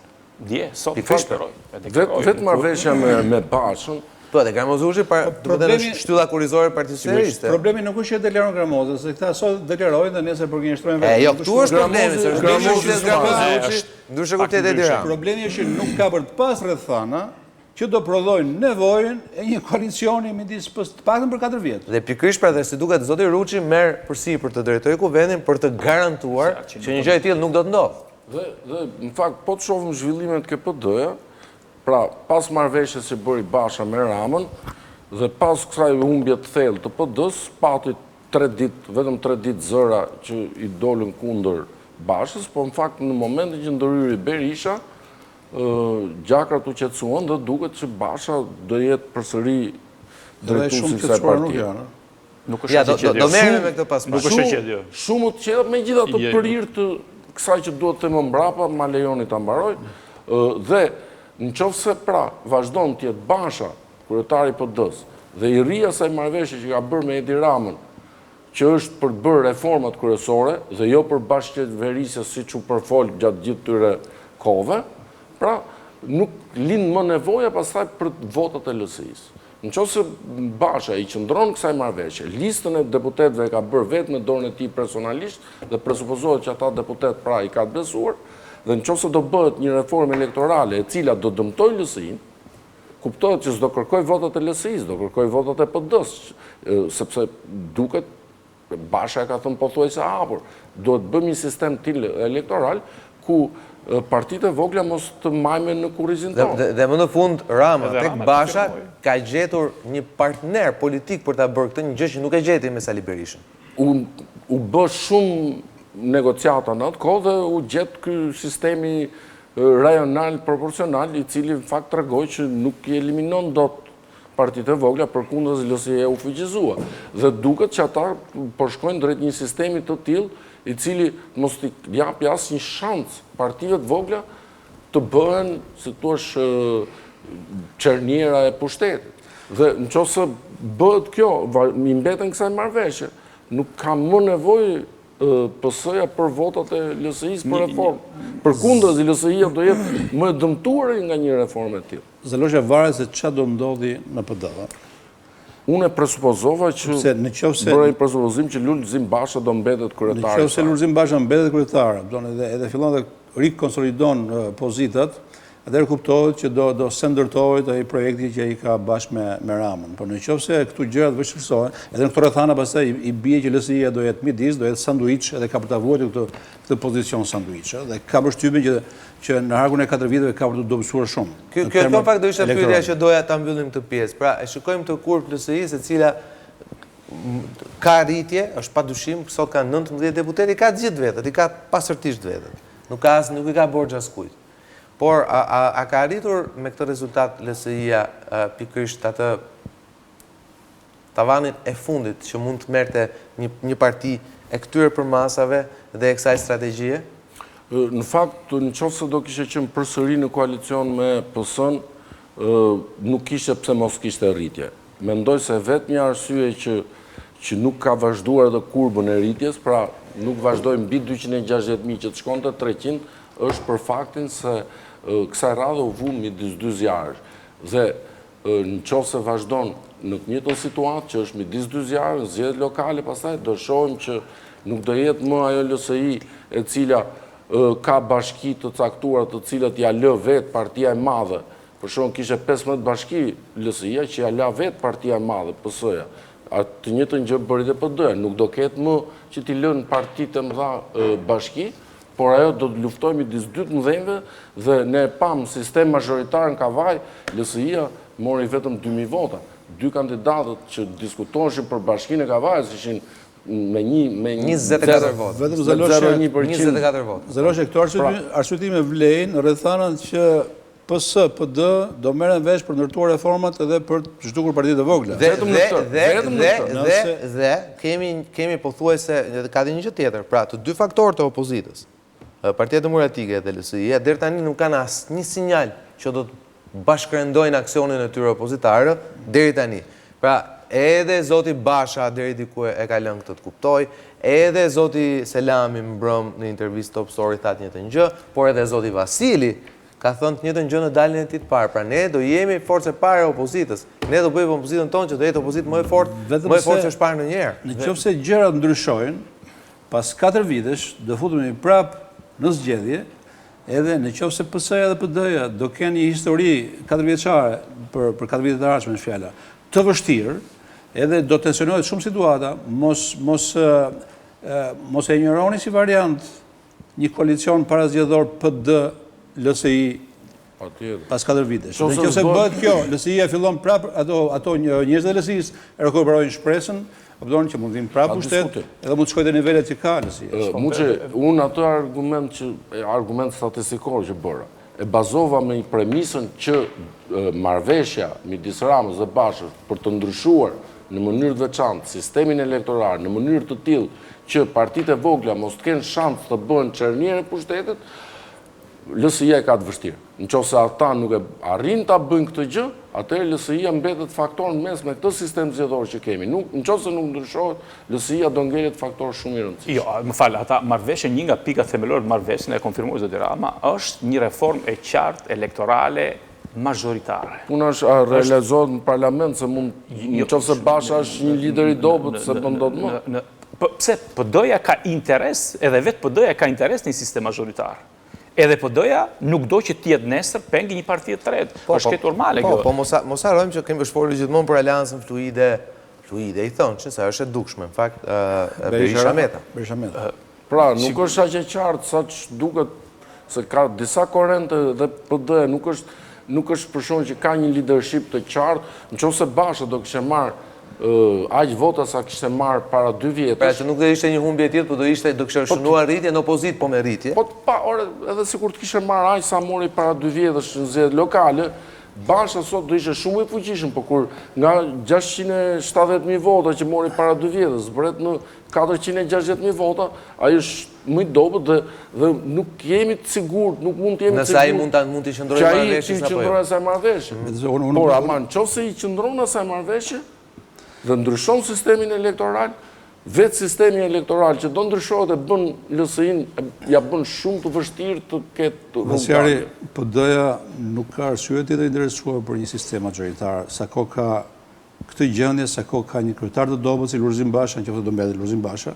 Dje, sot deklaroi. Vetë marrëveshja me Bashën. Po, dhe Gramoz Ruçi është shtylla kurrizore e Partisë Socialiste. Problemi nuk është që deklaron Gramozën, se këta sot deklarojnë dhe nesër përgjigjëstrojnë vetë. Jo, këtu është problemi, se Gramoz Ruçi, ndryshe kur Edi Rama. Problemi është që nuk ka për të pas rrethana që do prodhojnë nevojën e një koalicioni midis të paktën për 4 vjet. Dhe pikërisht pra dhe si duket zoti Ruçi merr përsipër të drejtojë kuvendin për të garantuar që një gjë e tillë nuk do të ndodhë. Dhe në fakt po të shohim zhvillimet ke PD-ja, pra pas marrëveshjes që bëri Basha me Ramën dhe pas kësaj humbje të thellë të PD-s, pati vetëm 3 ditë zëra që i dolën kundër Bashës, po në fakt në momentin që ndërhyri Berisha, gjakrat u qetësuan dhe duket që Basha do jetë përsëri drejtuesi i kësaj partie. Nuk është e do merrem me këtë pas. Nuk është e qetë. Shumë të qetë, megjithatë të përir të kësaj që duhet të më mbrapa, ma lejoni të mbaroj, dhe në qofse pra vazhdon të jetë Basha, kryetari PD-s, dhe i rria asaj marrëveshje që ka bërë me Edi Ramën, që është për të bërë reformat kryesore, dhe jo për bashkëqeverisje siç u përfol gjatë gjithë tyre kohëve, pra nuk lind më nevoja pastaj për votat e LSI-s. Në qofse Basha i qëndron kësaj marrëveshje, listën e deputetëve ka bërë vetë me dorën e tij personalisht dhe presupozohet që ata deputet pra i ka të besuar, dhe në qofse do bëhet një reformë elektorale e cila do dëmtoj LSI-n, kuptohet që s'do kërkoj votat e LSI-s, do kërkoj votat e PD-s, sepse duket Basha e ka thënë pothuajse hapur, duhet bëjmë një sistem tillë elektoral ku partitë e vogla mos të majme në kurrizin tonë. Dhe më në fund, Rama, tek Basha, ka gjetur një partner politik për ta bërë këtë, një gjë që nuk e gjeti me Sali Berishën. U bë shumë negociata në atë kohë dhe u gjetë ky sistemi rajonal proporcional, i cili në fakt tregoi që nuk i eliminon dot partitë e vogla, përkundër LSI-ja u fuqizua. Dhe duket që ata po shkojnë drejt një sistemi të tillë i cili mos t'i japi asnjë shans partive të vogla të bëhen, si thua, çerniera e pushtetit. Dhe nëse bëhet kjo, i mbeten kësaj marrëveshje, nuk ka më nevojë PS-ja për votat e LSI-s për reformë. Përkundër, LSI-ja do jetë më e dëmtuar nga një reformë e tillë. Zalosha varet se çfarë do ndodhi në PD. Unë e presupozova që bëra një presupozim që Lulzim Basha do mbetet kryetari. Nëse Lulzim Basha mbetet kryetar, edhe fillon dhe rikonsolidon pozitat, atëherë kuptohet që do se ndërtohet ai projekti që ai ka bashkë me Ramën. Por nëse këtu gjërat vështirësohen, edhe në këto rrethana pastaj i bie që LSI-ja do jetë midis, do jetë sanduiç, edhe ka për ta vuajtur këtë pozicion sanduiç, dhe ka përshtypjen që në harkun e 4 viteve ka për të dobësuar shumë. Kjo në fakt do ishte pyetja që doja ta mbyllim këtë pjesë. Pra, e shikojmë të kurp LSI-s e cila ka rritje, është padyshim, sot ka 19 deputet, i ka të gjithë vetët, i ka pasërtisht vetët. Nuk i ka borxh askujt. Por, a ka arritur me këtë rezultat LSI-ja pikërisht atë tavanit e fundit që mund të merrte një parti e këtyre përmasave dhe e kësaj strategjie? Në fakt, në qoftë se do kishe qenë përsëri në koalicion me PS-n, nuk kishe pse mos kishte rritje. Mendoj se vetëm një arsye që nuk ka vazhduar edhe kurbën e rritjes, pra nuk vazhdoi mbi 260.000 që të shkonte 300, është për faktin se kësaj radhe u vu midis dy zjarësh. Dhe në qoftë se vazhdon në të njëjtën situatë që është midis dy zjarësh, zgjedhjet lokale, pastaj do shohim që nuk do jetë më ajo LSI e cila ka bashki të caktuar të cilat ja lë vetë partia e madhe. Për shkak kishte 15 bashki LSI-ja që ja la vetë partia e madhe, PS-ja. Të njëjtën gjë bëri dhe PD-ja. Nuk do ketë më që t'i lënë partitë e mëdha bashki, por ajo do të luftoj midis dy të mëdhenjve dhe ne pam sistem mazhoritar në Kavaj, LSI-ja mori vetëm 2.000 vota. Dy kandidatët që diskutoheshin për bashkinë e Kavajës ishin me 24 votë. Vetëm 24 votë. Zeloshe, këto arsyetime vlejnë në rrethanat që PS, PD do merren vesh për ndërtuar reformat edhe për të zhdukur partitë e vogla. Dhe kemi pothuajse ka dhe një gjë tjetër, pra të dy faktorët e opozitës, Partia Demokratike dhe LSI-ja, deri tani nuk kanë asnjë sinjal që do të bashkërendojnë aksionin e tyre opozitare deri tani. Pra, edhe zoti Basha deri diku e ka lënë këtë të kuptoj, edhe zoti Selami mbrëm në intervistë Top Story thatë njëjtën gjë, por edhe zoti Vasili ka thënë të njëjtën gjë në daljen e tij të parë. Pra ne do jemi forcë e parë e opozitës. Ne do bëjmë opozitën tonë që do jetë opozitë më e fortë që është parë ndonjëherë. Nëse gjërat ndryshojnë, pas 4 vitesh do futemi prap në zgjedhje, edhe nëse PS-ja dhe PD-ja do kenë një histori 4 vjeçare për 4 vitet e ardhshme në fjala, të vështirë, edhe do tensionohet shumë situata, mos e injoroni si variant një koalicion parazgjedhor PD LSI pas 4 vitesh. Nëse bëhet kjo, LSI-ja fillon prapë ato njerëz të LSI-s e rikuperojnë shpresën, që mund të vinë prapë pushtet, edhe mund të shkojë te nivelet që ka LSI-ja. Muçi, unë atë argument statistikor që bëra, e bazova me premisën që marrëveshja midis Ramës dhe Bashës për të ndryshuar në mënyrë të veçantë sistemin elektoral, në mënyrë të tillë që partitë e vogla mos të kenë shans të bëhen çerniere pushtetit, LSI-ja ka të vështirë. Nëse ata nuk e arrin ta bëjnë këtë gjë, atëherë LSI-ja mbetet faktor në mes me këtë sistem zgjedhor që kemi. Nëse nuk ndryshohet, LSI-ja do ngelet faktor shumë i rëndësishëm. Jo, më fal, ata marrëveshje, një nga pikat themelore të marrëveshjes, e konfirmoi zoti Rama, është një reformë e qartë elektorale mazhoritare. Puna është a realizohet në parlament se mund nëse Basha është një lider i dobët se bën dot më. Pse PD-ja ka interes, edhe vetë PD-ja ka interes në një sistem mazhoritar. Edhe PD-ja nuk do që tjetë nesër pengë një parti të tretë. Është këtë normale kjo. Po, mos harrojmë që kemi folur gjithmonë për aleancën fluide, i thonë që sa është e dukshme, në fakt, Berisha Meta. Pra, nuk është aq e qartë sa që duket se ka disa korrente dhe PD-ja nuk është për shkak që ka një leadership të qartë, nëse Basha do kishte marrë aq vota sa kishte marrë para 2 vjetësh. Pra që nuk do ishte një humbje e tillë, por do kishte shënuar rritje në opozitë, po me rritje. Po edhe sikur të kishte marrë aq sa mori para 2 vjetësh në zgjedhjet lokale, Basha sot do ishte shumë i fuqishëm, por kur nga 670.000 vota që mori para 2 vjetësh, zbret në 460.000 vota, ai është më i dobët dhe nuk jemi të sigurt, nuk mund të jemi të sigurt. Nëse ai mund të qëndrojë marrëveshjes apo jo. Qëndron asaj marrëveshje. Por ama nëse i qëndron asaj marrëveshje dhe ndryshon sistemin elektoral, vetë sistemi elektoral që do ndryshohet e bën LSI-n, ja bën shumë të vështirë të ketë rrugëtarje. PD-ja nuk ka arsye të interesuar për një sistem magjoritar, sa kohë ka këtë gjendje, sa kohë ka një kryetar të dobët si Lulzim Basha, nëse do mbetet Lulzim Basha,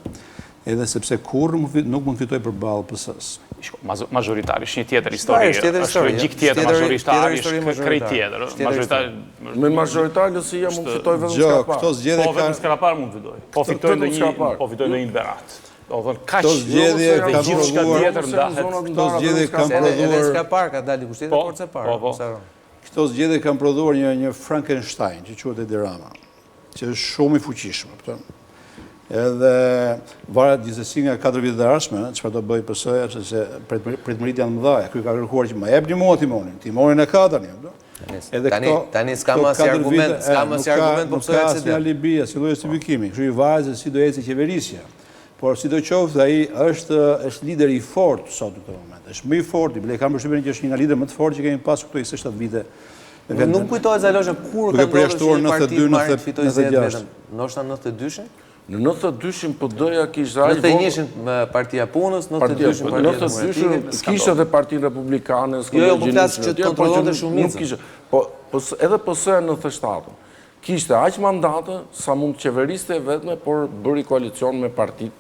edhe sepse kurrë nuk mund fitoj përballë PS-s. Mazoritarisht një tjetër histori, është logjik tjetër, mazoritarisht krejt tjetër. Me mazoritar LSI-ja mund fitoj vetëm Skrapar. Po vetëm Skrapar mund fitoj. Po fitoj në një berat. Këto zgjedhje kam prodhuar Këto zgjedhje kam prodhuar një Frankenstein që quhet Edi Rama, që është shumë i fuqishëm, kupton? Edhe varet gjithsesi nga 4 vjet e ardhshme, çfarë do bëj PS-ja, sepse pritmëritë janë mëdha. Ky ka kërkuar që më jepni mua timonin. Timonin e ka tani, kupton? Tani s'ka më asnjë argument për pse si nga Libia, si lloj justifikimi. Kështu i varet se si do ecë qeverisja. Por sidoqoftë ai është lider i fortë sot në këtë moment. Është më i fortë, kam përshtypjen që është një nga liderët më të fortë që kemi pasur këto 27 vite. Nuk kujtohet Zalosha kur ka ndodhur një parti marrë fitoi zgjedhjet vetëm. Ndoshta 92-shin? Në 92-shin PD-ja kishte aq 91-shin me Partia Punës, 92-shin Partia Demokratike. Kishte edhe Partinë Republikane, Jo, po flas që kontrollonte shumicën. Po edhe PS-ja në 97 kishte aq mandate sa mund të qeveriste vetme, por bëri koalicion me partitë.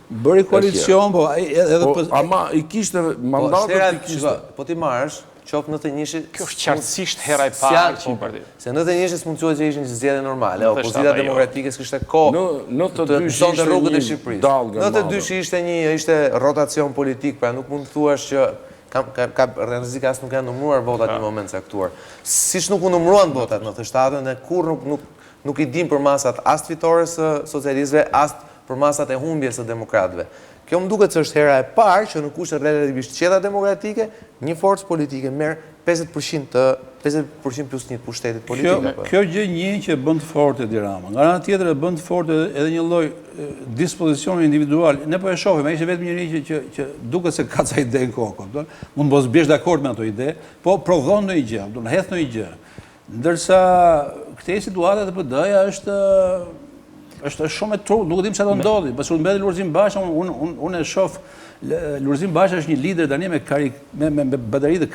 Bëri koalicion, po edhe ama i kishte mandatet i kishte. Po ti marrësh qoftë 91-shi. Kjo është qartësisht hera e parë që partit. Se 91-shi s'mund të thuhet që ishin zgjedhje normale, opozita demokratike s'kishte kohë. Në 92-shi ishte rrugët e Shqipërisë. 92-shi ishte rotacion politik, pra nuk mund të thuash që ka rrezik as nuk kanë numëruar votat në moment caktuar. Siç nuk u numëruan votat në 97-ën, ne kurrë nuk i dim për masat as të fitores së socialistëve, as për masat e humbjes së demokratëve. Kjo më duket se është hera e parë që në kushte relativisht qeta demokratike, një forcë politike merr 50% plus 1 pushtetit politike. Kjo gjë një që bën të fortë Edi Rama. Nga ana tjetër e bën të fortë edhe një lloj dispozicioni individual. Ne po e shohim, ai ishte vetëm njëri që duket se ka ca ide në kokë, mund mos biesh dakord me ato ide, po provon ndonjë gjë, do të hedh ndonjë gjë. Ndërsa këtë situatë të PD-ja është shumë e trut, nuk e dim çfarë do ndodhi. Pasi u mbeti Lulzim Basha, unë e shoh Lulzim Basha është një lider tani me bateri të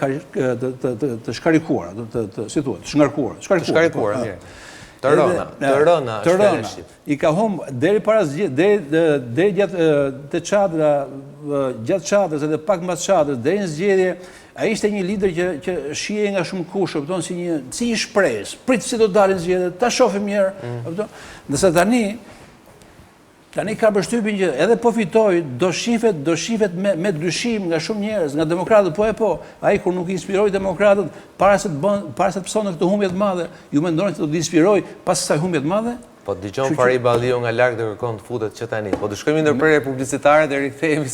shkarikuara, si thuhet, shkarikuara. Të rëna. I ka humbur deri para deri gjatë çadrës edhe pak mbas çadrës, deri në zgjedhje. Ai ishte një lider që shihej nga shumë kush, kupton, si një shpresë. Prit si do të dalin zgjedhjet, ta shohim mirë, kupton. Ndërsa tani ka përshtypjen që edhe po fitoj, do shihet me dyshim nga shumë njerëz, nga demokratët, po. Ai kur nuk inspiroi demokratët para se të psonë këtë humbje të madhe, ju mendonin se do të inspiroj pas kësaj humbje të madhe? Po dëgjon Fari Balliu nga larg dhe kërkon të futet që tani. Po të shkojmë në ndërprerje publicitare dhe rikthehemi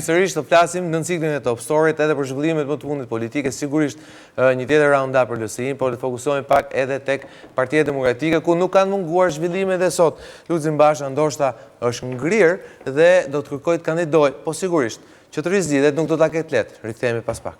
sërish të flasim në ciklin e Top Story edhe për zhvillimet më të fundit politike, sigurisht një tjetër round-up për LSI-n, por të fokusohemi pak edhe tek Partia Demokratike ku nuk kanë munguar zhvillime dhe sot. Lulzim Basha ndoshta është ngrirë dhe do të kërkojë të kandidojë, po sigurisht që të rizgjidhet nuk do ta ketë lehtë. Rikthehemi pas pak.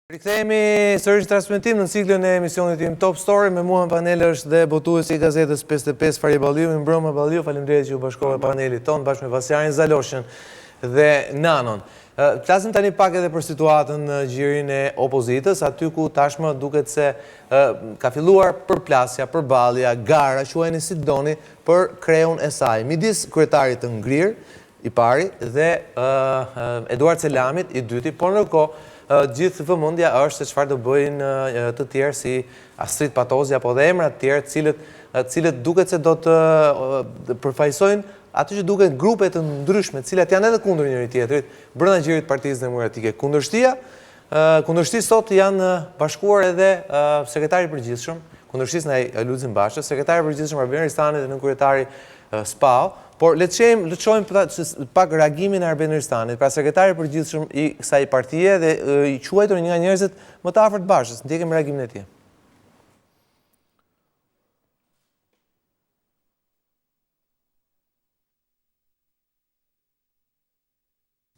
Rikthehemi sërish transmetim në ciklin e emisionit tim Top Story. Me mua në panel është dhe botuesi i gazetës 55 Fari Balliu. Mbrëmë Balliu, faleminderit që u bashkove panelit tonë bashkë me Vasiarin Zaloshën dhe Nanon. Flasim tani pak edhe për situatën në gjirin e opozitës, aty ku tashmë duket se ka filluar përplasja, përballja, gara, quajeni si doni, për kreun e saj midis kryetarit të ngrirë, i pari, dhe Eduard Selamit, i dyti, por ndërkohë gjithë vëmendja është se çfarë do bëjnë të tjerë si Astrid Patozi apo dhe emra të tjerë, cilët duket se do të përfaqësojnë aty që duket grupe të ndryshme, të cilat janë edhe kundër njëri tjetrit brenda gjirit Partisë Demokratike. Kundërshtia sot janë bashkuar edhe sekretari i përgjithshëm, kundërshtisë ndaj Lulzim Bashës, sekretari i përgjithshëm Arben Ristani dhe nënkryetari SPAO. Por le të shohim pak reagimin e Arben Ristanit, pra sekretari i përgjithshëm i kësaj partie dhe i quajtur një nga njerëzit më të afërt Bashës. Ndjekim reagimin e tij.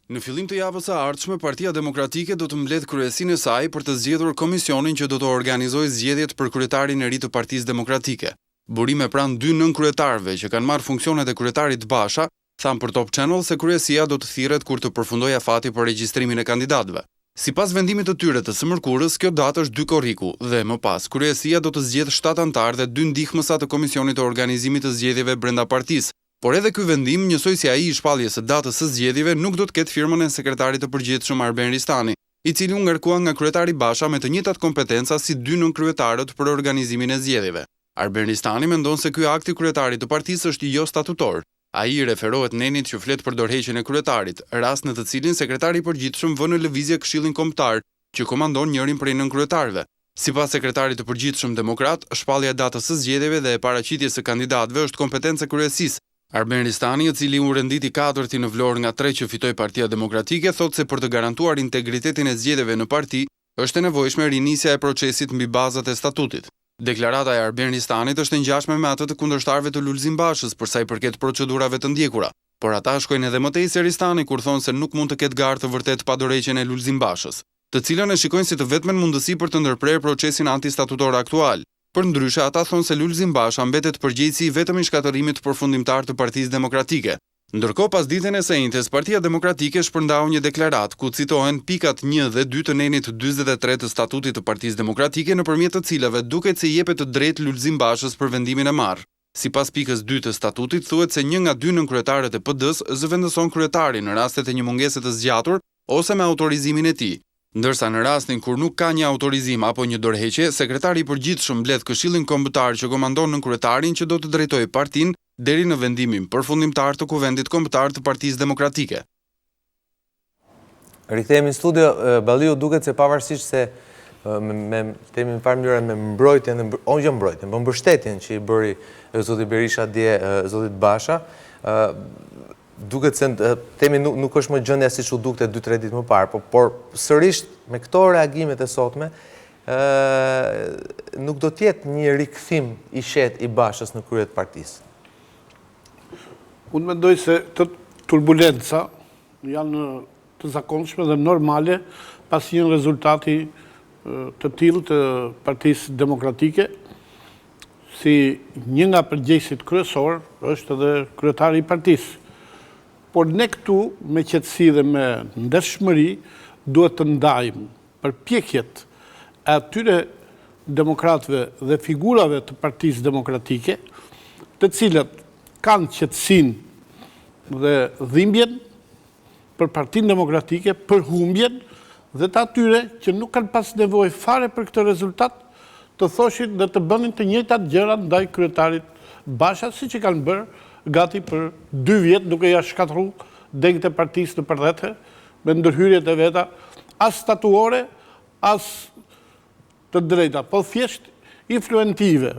Në fillim të javës së ardhshme, Partia Demokratike do të mbledh kryesinë e saj për të zgjedhur komisionin që do të organizojë zgjedhjet për kryetarin e ri të Partisë Demokratike. Burime pranë dy nënkryetarëve që kanë marrë funksionet e kryetarit Basha, thanë për Top Channel se kryesia do të thirret kur të përfundojë afati për regjistrimin e kandidatëve. Sipas vendimit të tyre të së mërkurës, kjo datë është 2 korriku dhe më pas kryesia do të zgjedhë 7 anëtarë dhe 2 ndihmësa të komisionit të organizimit të zgjedhjeve brenda partisë. Por edhe ky vendim, njësoj si ai i shpalljes së datës së zgjedhjeve, nuk do të ketë firmën e sekretarit të përgjithshëm Arben Ristani, i cili u ngarkua nga kryetari Basha me të njëjtat kompetenca si 2 nënkryetarët për organizimin e zgjedhjeve. Arben Ristani mendon se ky akt i kryetarit të partisë është jo statutor. Ai referohet nenit që flet për dorëheqjen e kryetarit, rast në të cilin sekretari i përgjithshëm vë në lëvizje Këshillin Kombëtar, që komandon njërin prej nënkryetarëve. Sipas sekretarit të përgjithshëm demokrat, shpallja e datës së zgjedhjeve dhe e paraqitjes së kandidatëve është kompetencë e kryesisë. Arben Ristani, i cili u renditi 4-ti në Vlorë nga 3 që fitoi Partia Demokratike, thotë se për të garantuar integritetin e zgjedhjeve në parti, është e nevojshme rinisja e procesit mbi bazat e statutit. Deklarata e Arben Ristanit është e ngjashme me atë të kundërshtarëve të Lulzim Bashës për sa i përket procedurave të ndjekura, por ata shkojnë edhe më tej se Ristani kur thonë se nuk mund të ketë garë të vërtet pa dorëheqjen e Lulzim Bashës, të cilën e shikojnë si të vetmen mundësi për të ndërprerë procesin antistatutor aktual. Përndryshe, ata thonë se Lulzim Basha mbetet përgjegjësi vetëm i shkatërimit përfundimtar të Partisë Demokratike. Ndërkohë, pas ditën e sejntes, Partia Demokratike shpërndau një deklaratë ku citohen pikat 1 dhe 2 të nenit 43 të statutit të Partisë Demokratike, nëpërmjet të cilave duket se jepet të drejtë Lulzim Bashës për vendimin e marrë. Sipas pikës 2 të statutit, thuhet se një nga 2 nënkryetarët e PD-s zëvendëson kryetarin në rastet e një mungese të zgjatur ose me autorizimin e tij. Ndërsa në rastin kur nuk ka një autorizim apo një dorëheqje, sekretari i përgjithshëm mbledh Këshillin Kombëtar që komandon nënkryetarin që do të drejtojë partinë deri në vendimin përfundimtar të Kuvendit Kombëtar të Partisë Demokratike. Rikthehemi në studio. Balliu, duket se pavarësisht se me temin parë mënyrë me mbrojtjen me mbështetjen që i bëri zoti Berisha dje zotit Basha, duket se temi nuk është më gjendja siç u dukte 2-3 ditë më parë, por sërish me këto reagimet e sotme nuk do të jetë një rikthim i shet i Bashës në krye të partisë. Unë mendoj se të turbulenca janë të zakonshme dhe normale pas një rezultati të tillë të Partisë Demokratike, si një nga përgjegjësit kryesor është edhe kryetari i partisë. Por ne këtu, me qetësi dhe me ndershmëri, duhet të ndajmë përpjekjet e atyre demokratëve dhe figurave të Partisë Demokratike, të cilët kanë qetësinë dhe dhimbjen për Partinë Demokratike, për humbjen dhe të atyre që nuk kanë pas nevojë fare për këtë rezultat, të thoshin dhe të bënin të njëjtat gjëra ndaj kryetarit Basha, siç e kanë bërë gati për 2 vjet, duke ja shkatërruar degët e partisë në përdhethe me ndërhyrjet e veta, as statuore, as të drejta, po thjesht influentive.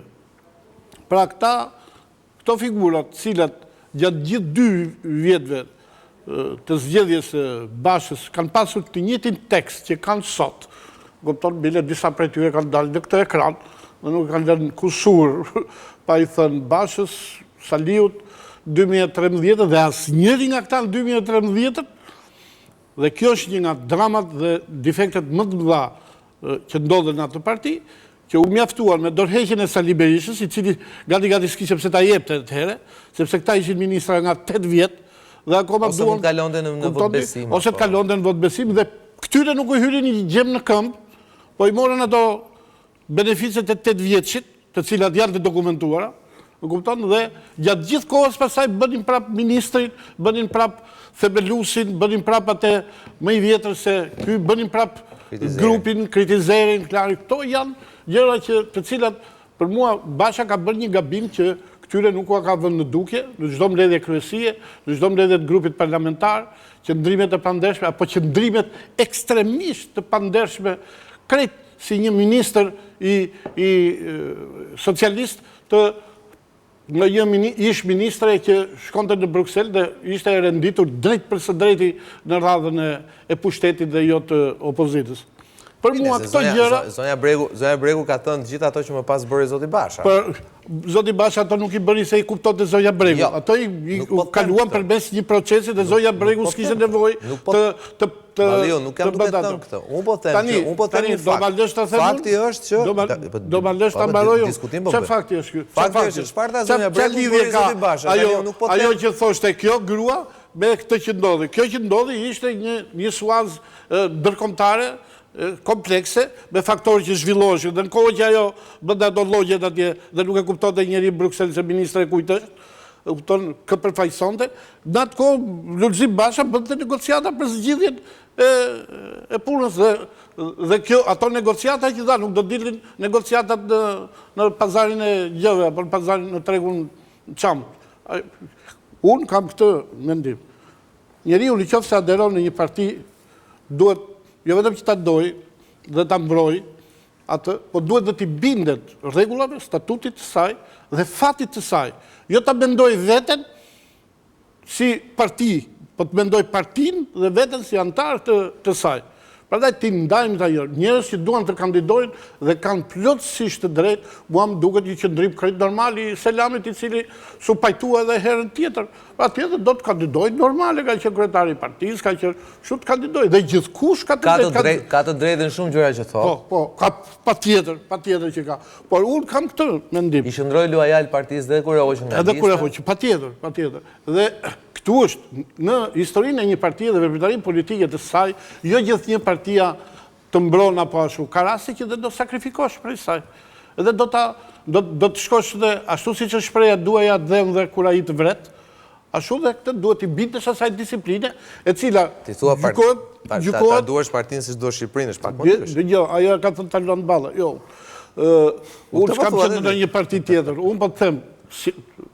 Pra këto figurat, cilat gjatë gjithë 2 vjetëve të zgjedhjes së Bashës kanë pasur të njëjtin tekst që kanë sot. Kupton, bile disa prej tyre kanë dalë në këtë ekran dhe nuk kanë lënë kusur pa i thënë Bashës, Saliut 2013 dhe asnjëri nga këta në 2013. Dhe kjo është një nga dramat dhe defektet më të mëdha që ndodhen në atë parti, që u mjaftuan me dorëheqjen e Sali Berishës, i cili gati s'kishte pse ta jepte atëherë, sepse këta ishin ministra nga 8 vjet dhe akoma duan ose të kalonte në votbesim. Ose të kalonte në votbesim dhe këtyre nuk u hyrin një gjem në këmbë, po i morën ato beneficet e 8 vjetshit, të cilat janë të dokumentuara, më kupton, dhe gjatë gjithë kohës pasaj bënin prap ministrin, bënin prap themelusin, bënin prap atë më i vjetër se ky, bënin prap grupin, kritizerin, klari. Këto janë gjëra të cilat për mua Basha ka bërë një gabim që këtyre nuk ka vënë në dukje, në çdo mbledhje kryesie, në çdo mbledhje të grupit parlamentar, qëndrimet e pandershme apo qëndrimet ekstremisht të pandershme, krejt si një ministër i socialist të nga një ish ministre që shkonte në Bruxelles dhe ishte e renditur drejt për së drejti në radhën e pushtetit dhe jo të opozitës. Për mua këto gjëra... Zonja Bregu ka thënë gjithë ato që më pas bëri Zoti Basha. Zoti Basha ato nuk i bëri se i kuptonte Zonja Bregu. Ato i kaluan përmes një procesi dhe Zonja Bregu s'kishte nevojë të Malio, nuk kam duke thënë këtë. Unë po them një fakt. Fakti është që... Do ma lësh ta mbaroj unë. Çfarë fakti është ky? Fakti është që Shparta Zonja Bregu bëri Zoti Basha. Ajo që thoshte kjo grua me këtë që ndodhi. Kjo që ndodhi ishte një suaz ndërkombëtare komplekse me faktorë që zhvilloheshin dhe në kohë që ajo bënda ato logjet atje dhe nuk e kuptonte njëri Bruxelles se ministre kujt është, kupton kë përfaqësonte, në atë kohë Lulzim Basha bënte negociata për zgjidhjen e punës dhe kjo ato negociata që dha nuk do dilin negociatat në pazarin e gjëve apo në pazarin në tregun Çam. Unë kam këtë mendim. Njeriu në qoftë se aderon në një parti duhet jo vetëm që ta doj dhe ta mbroj atë, po duhet dhe t'i bindet rregullave, statutit të saj dhe fatit të saj. Jo ta mendoj veten si parti, po të mendoj partin dhe veten si antar të saj. Prandaj ti ndajmë të ajo, njerëz që duan të kandidojnë dhe kanë plotësisht të drejtë, mua më duket një qëndrim krejt normal i Selamit i cili su pajtua edhe herën tjetër. Pra tjetër do të kandidojnë normale, ka që kryetari i partisë, ka që shu të kandidojnë. Dhe gjithkush ka të drejtë. Ka të drejtën shumë gjëra që thotë. Po, ka patjetër që ka. Por unë kam këtë mendim. I qëndroj luajal partisë dhe kur e hoqën nga lista. Edhe kur e hoqën, patjetër. Dhe këtu është në historinë e një partie dhe veprimtarinë politike të saj, jo gjithë një partia të mbron apo ashtu. Ka raste që do sakrifikosh prej saj. Edhe do të shkosh dhe ashtu siç është shpreha duaja dhem dhe kur ai të vret, ashtu dhe këtë duhet i bindesh asaj disipline e cila gjykohet. Ta duash partinë si çdo Shqipërinë, është pak më ndryshe. Jo, ajo ka thënë talon balla. Jo. Unë s'kam qenë në një parti tjetër. Unë po të them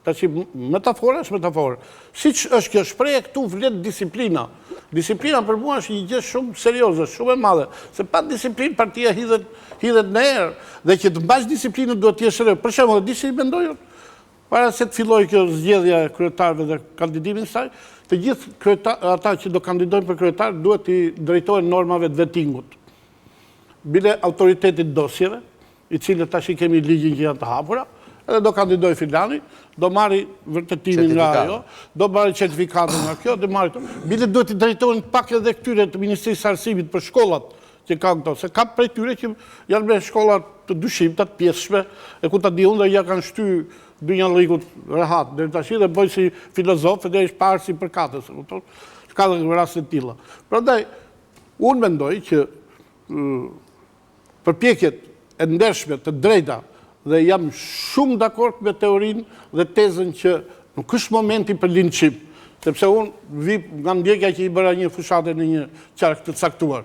tash metafora është metafora. Siç është kjo shprehje këtu vlet disiplina. Disiplina për mua është një gjë shumë serioze, shumë e madhe. Se pa disiplinë partia hidhet në erë dhe që të mbash disiplinën duhet të jesh rreth. Për shembull, disi mendojnë para se të fillojë kjo zgjedhja e kryetarëve dhe kandidimin e saj, të gjithë ata që do kandidojnë për kryetar duhet të drejtohen normave të vettingut. Bile autoritetit dosjeve, i cilët tash i kemi ligjin që janë të hapura, edhe do kandidoj filani, do marri vërtetimin nga ajo, do marri certifikatën nga kjo, do marri të... Bile duhet i drejtohen pak edhe këtyre të Ministrisë Arsimit për shkollat që ka këto, se ka prej tyre që janë me shkollat të dyshimta, të pjesshme, e ku ta di unë dhe ja kanë shty dynja llikut rehat, dhe tash dhe bëj si filozof dhe është parë si përkatës, ka dhe raste të tilla. Prandaj, unë mendoj që përpjekjet e ndershme të drejta dhe jam shumë dakord me teorinë dhe tezën që nuk është momenti për linçim, sepse unë vi nga ndjekja që i bëra një fushate në një qark të caktuar.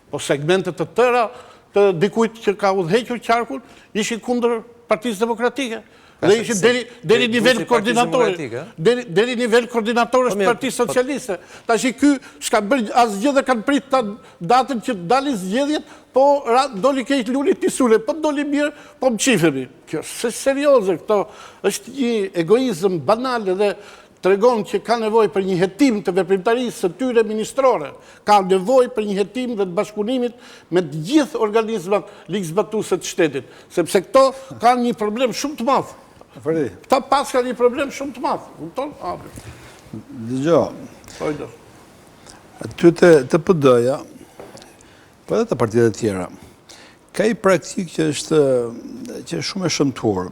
Po segmentet të tëra të dikujt që ka udhëhequr qarkun ishin kundër Partisë Demokratike. Dhe ishin deri nivel koordinatori. Deri nivel koordinatorës të Partisë Socialiste. Tash ky s'ka bërë asgjë dhe kanë prit datën që dalin zgjedhjet, po doli keq luli tisule, po doli mirë, po më qifemi. Kjo është serioze, këto është një egoizëm banal dhe tregon që ka nevojë për një hetim të veprimtarisë së tyre ministrore, ka nevojë për një hetim dhe të bashkëpunimit me të gjithë organizmat ligzbatuese të shtetit, sepse këto kanë një problem shumë të madh. Këta pas kanë një problem shumë të madh, kupton? Dëgjoj. Aty të PD-ja, po edhe të partitë e tjera, Ka i praktik që është shumë e shëmtuar.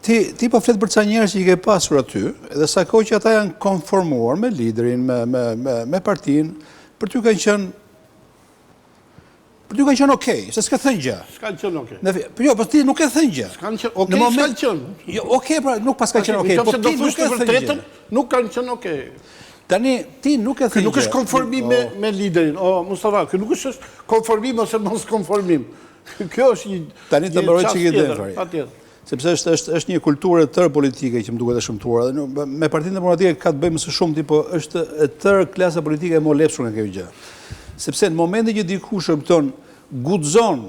Ti po flet për ca njerëz që i ke pasur aty, edhe sa kohë që ata janë konformuar me liderin, me partinë, për ty kanë qenë okej, se s'ka thënë gjë. S'kanë qenë okej. Jo, po ti nuk e thënë gjë. S'kanë qenë okej, s'kanë qenë. Jo, okej, pra nuk pas ka qenë okej, po ti nuk e thënë gjë. Nuk kanë qenë okej. Tani, ti nuk e thënë gjë. Nuk është konformim me liderin. Mustafa, nuk është konformim ose mos konformim. Kjo është një tani të mbaroj që i dhe fari. Patjetër. Sepse është një kulturë tërë politike që më duket e shëmtuar. Me Partinë Demokratike ka të bëjmë së shumë, po është tërë klasa politike e më lepshur nga kjo gjë. Sepse në momentin që dikush opton guxon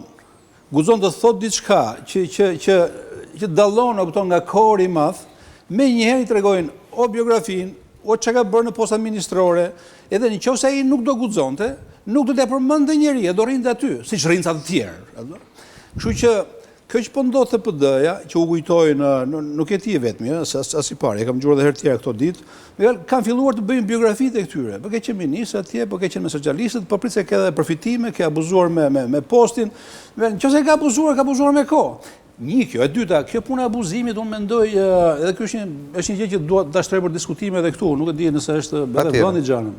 të thot diçka që dallon opton nga korri i madh, me njëherë i tregojnë o biografinë, o çka ka bërë në postat ministrore, edhe nëse ai nuk do guxonte, nuk do t'ia përmendte njëri, do rrinte aty, siç rrinë ca të tjerë. Kështu që kjo që po ndodh te PD-ja, që u kujtojnë, nuk e ti e vetmi, as i pari, e kam dëgjuar edhe herë tjera këto ditë, kanë filluar të bëjnë biografitë e këtyre. Po ke qenë ministër atje, po ke qenë me socialistët, po prit se ke edhe përfitime, ke abuzuar me postin. Nëse ka abuzuar me kohë. Një kjo, e dyta, kjo punë e abuzimit, unë mendoj, edhe kjo është një gjë që duhet ta shtroj për diskutime edhe këtu, nuk e di nëse është edhe vendi xhanëm.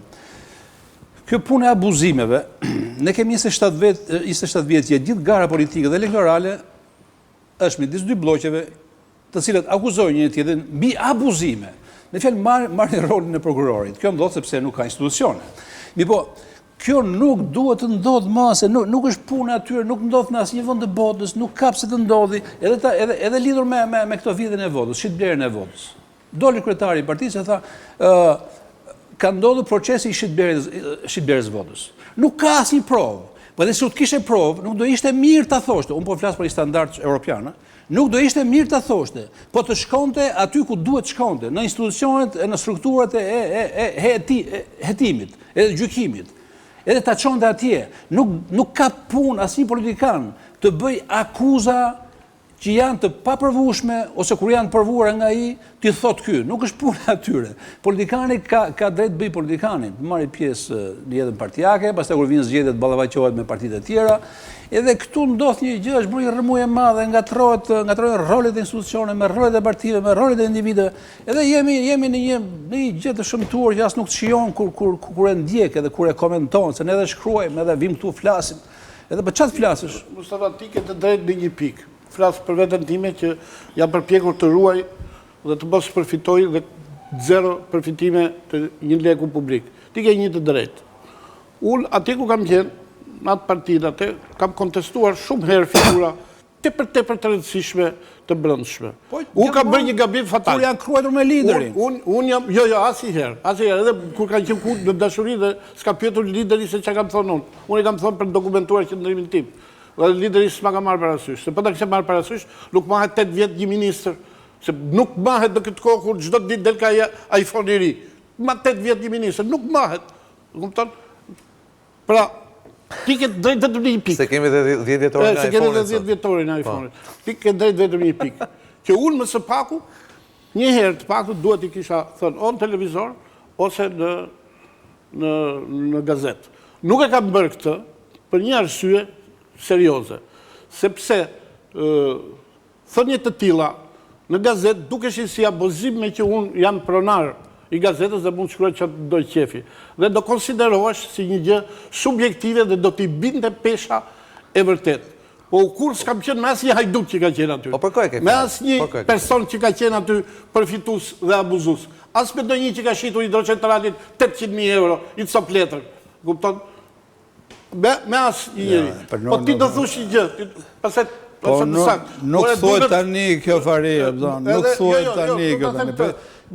Kjo punë e abuzimeve, ne kemi 27 vjet që gjithë gara politike dhe elektorale është midis dy bloqeve, të cilët akuzojnë një tjetrin mbi abuzime. Në fjalë marrin rolin e prokurorit. Kjo ndodh sepse nuk ka institucione. Po, kjo nuk duhet të ndodh më, se nuk është puna atyre, nuk ndodh në asnjë vend të botës, nuk ka pse të ndodhi, edhe lidhur me këto vjedhjen e votës, shitblerjen e votës. Doli kryetari i partisë e tha, ka ndodhur procesi i shitblerjes votës. Nuk ka asnjë provë. Po edhe si të kishe provë, nuk do ishte mirë ta thoshte, unë po flas për standard europian, nuk do ishte mirë ta thoshte, po të shkonte aty ku duhet shkonte, në institucionet e në strukturat e hetimit, e gjykimit. Edhe ta çonte atje. Nuk ka punë asnjë politikan të bëj akuza që janë të paprovueshme ose kur janë provuara nga ai, ti thot ky, nuk është puna atyre. Politikani ka drejt bëj politikanin, të marrë pjesë në jetën partijake, pastaj kur vinë zgjedhjet ballavaçohet me partitë e tjera. Edhe këtu ndodh një gjë, është bërë rrëmuj e madhe, ngatrohen rolet e institucioneve me rolet e partive, me rolet e individëve. Edhe jemi në një gjë të shëmtuar që as nuk të shijon kur e ndjek edhe kur e komenton, se ne edhe shkruajmë, edhe vim këtu flasim. Edhe për çfarë flasësh? Mustafa, ti ke të drejtë në një pikë. Flas për veten time që jam përpjekur të ruaj dhe të mos përfitoj dhe zero përfitime të një leku publik. Ti ke një të drejtë. Unë atje ku kam qenë, në atë partinë atë, kam kontestuar shumë herë figura tepër të rëndësishme të brendshme. Unë kam bërë një gabim fatal. Kur janë kruajtur me liderin. Unë jam, jo, asnjëherë, edhe kur kanë qenë në dashuri dhe s'ka pyetur lideri se çka kam thonë unë. Unë i kam thonë për dokumentuar qëndrimin tim. Dhe lideri s'ma ka marrë parasysh. Se po ta kishe marrë parasysh, nuk mahet 8 vjet një ministër. Se nuk mahet në këtë kohë kur çdo ditë del ka iPhone i ri. Ma 8 vjet një ministër, nuk mahet. Kupton? Pra, ti ke drejt vetëm një pikë. Se kemi dhe 10 vjetorin e iPhone-it. Se kemi dhe 10 vjetorin e iPhone-it. Ti ke drejt vetëm një pikë. Që unë më së paku, një herë të paku duhet i kisha thënë o në televizor, ose në gazetë. Nuk e kam bërë këtë për një arsye serioze. Sepse thënje të tilla në gazetë dukeshin si abuzim me që unë jam pronar i gazetës dhe mund të shkruaj çfarë do qefi. Dhe do konsiderohesh si një gjë subjektive dhe do t'i binte pesha e vërtet. Po kur s'kam qenë me asnjë hajdut që ka qenë aty. Me asnjë person që ka qenë aty përfitues dhe abuzues. As me ndonjë që ka shitur hidrocentralin 800.000 euro i cop letër. Kupton? Me asë një njëri. Po ti do thush një gjë, paset nuk thuhet tani kjo fare, nuk thuhet tani kjo tani.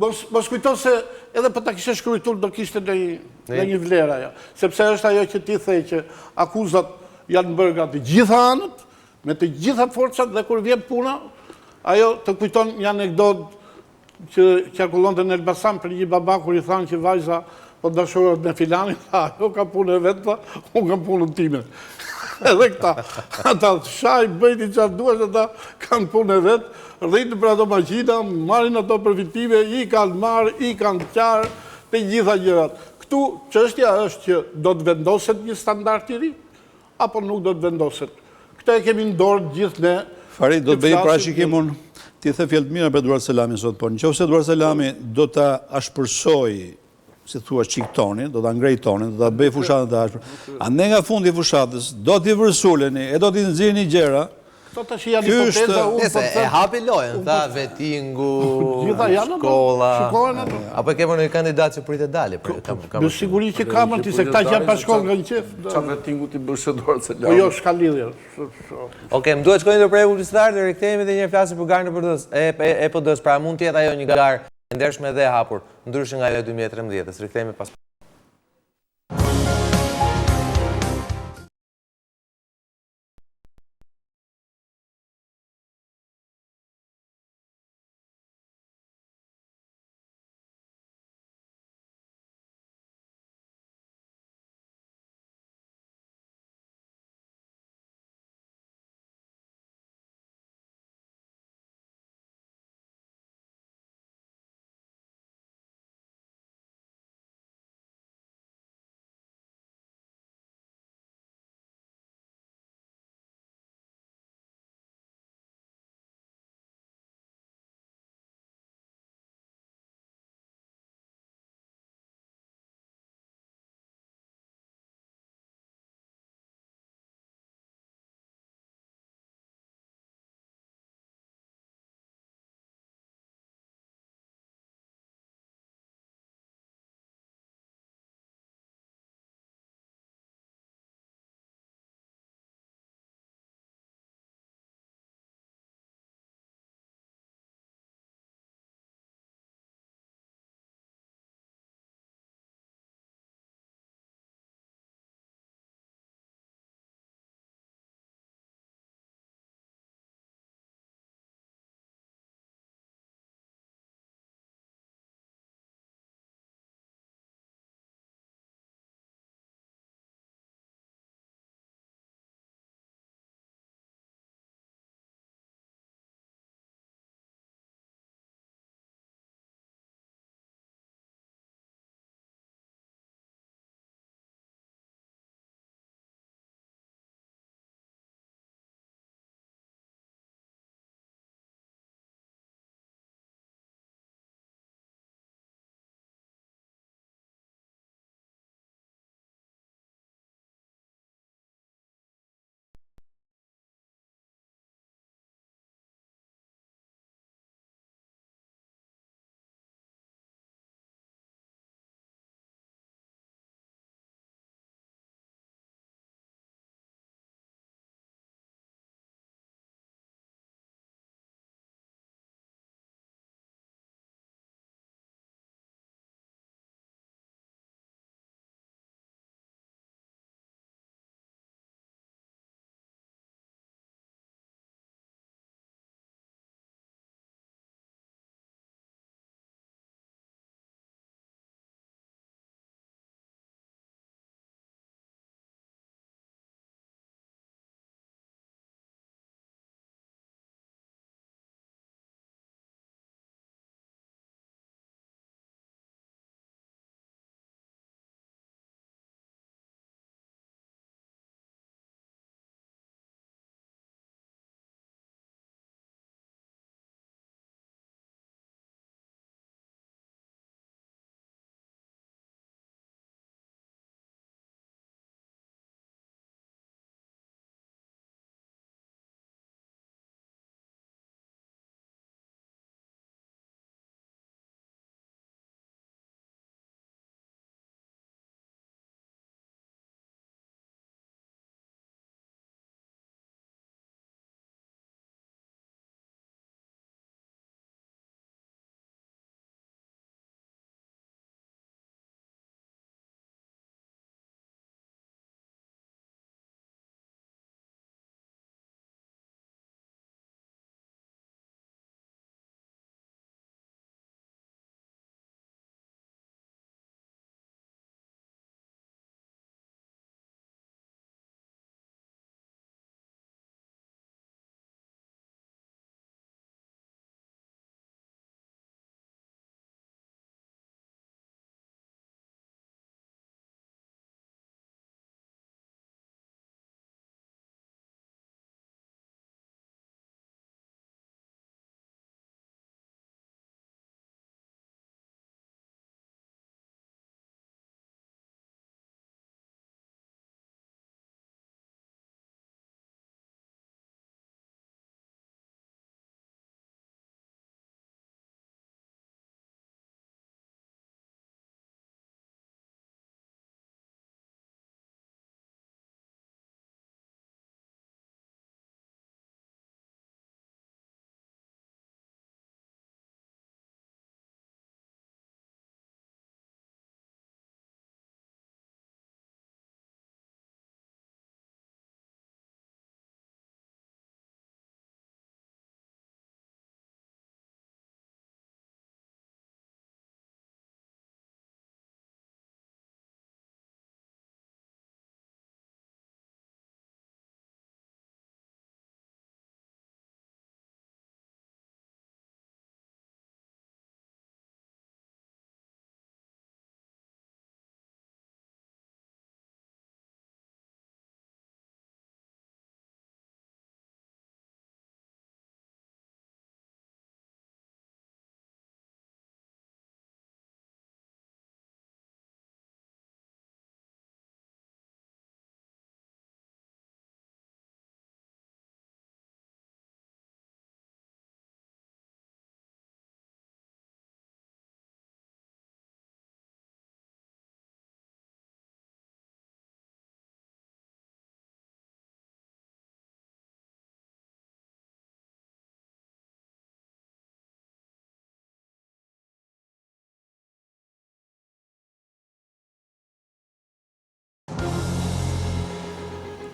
Mos kujton se edhe për ta kishe shkruar do kishte në një vlerë ajo. Sepse është ajo që ti the që akuzat janë bërë nga të gjitha anët, me të gjitha forcat dhe kur vjen puna, ajo të kujton një anekdotë që qarkullonte në Elbasan për një baba kur i thanë që vajza po dashurohet me filanin, ajo ka punë e vetë, unë kam punën time. Edhe këta, ata shaj, bëjti qatë duesh, ata kanë punë e vetë, rritë për ato maqina, marrin ato përfitime, i kanë marrë, i kanë qarë, të gjitha gjërat. Këtu, çështja është që do të vendoset një standard i ri, apo nuk do të vendoset. Këta e kemi në dorë gjithë ne. Farid, do të bëjmë parashikim unë, ti the fjalë të mira për Eduard Selami sot, po nëse Eduard Selami do ta ashpërsoj, si thua, çik tonin, do ta ngrej tonin, do ta bëj fushatën të ashpër. Ande nga fundi i fushatës do t'i vërsuleni e do t'i nxjerrni gjëra. Këto tash janë hipoteza, unë po E hapi lojën, tha Vetingu, Gjitha janë, shkolla, shikohen ato. apo kemi një kandidat që pritet dale? Me siguri që kamën ti, se këta që janë pa shkollë nga një qef. Qa Vetingu ti bësh Eduard Selami? Po jo, s'ka lidhje. Oke, më duhet shkojnë të prej publicitar dhe rikthehemi dhe një flasim për garën e PD-s, pra mund tjetë ajo një garë e ndershme dhe e hapur, ndryshe nga ajo 2013-s. Rikthehemi pas.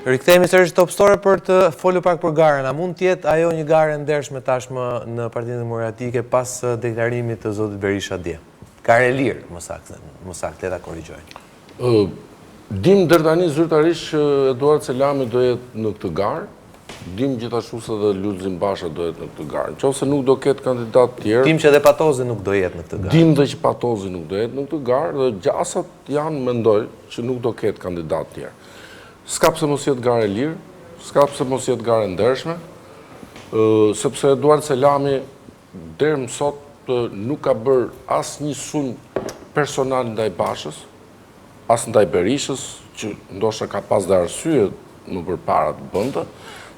Rikthehemi sërish Top Story për të folur pak për garën. A mund të jetë ajo një garë e ndershme tashmë në Partinë Demokratike pas deklarimit të zotit Berisha dje? Garë e lirë, më saktë, ta korrigjoj. Dim deri tani zyrtarisht që Eduard Selami do jetë në këtë garë. Dim gjithashtu se dhe Lulzim Basha do jetë në këtë garë. Nëse nuk do ketë kandidat tjerë. Dim që edhe Patozi nuk do jetë në këtë garë. Dim dhe që Patozi nuk do jetë në këtë garë dhe gjasat janë mendoj që nuk do ketë kandidat tjerë. S'ka pse mos jetë garë e lirë, s'ka pse mos jetë garë e ndershme, sepse Eduard Selami deri më sot nuk ka bërë asnjë sulm personal ndaj Bashës, as ndaj Berishës, që ndoshta ka pas dhe arsye më përpara të bënte.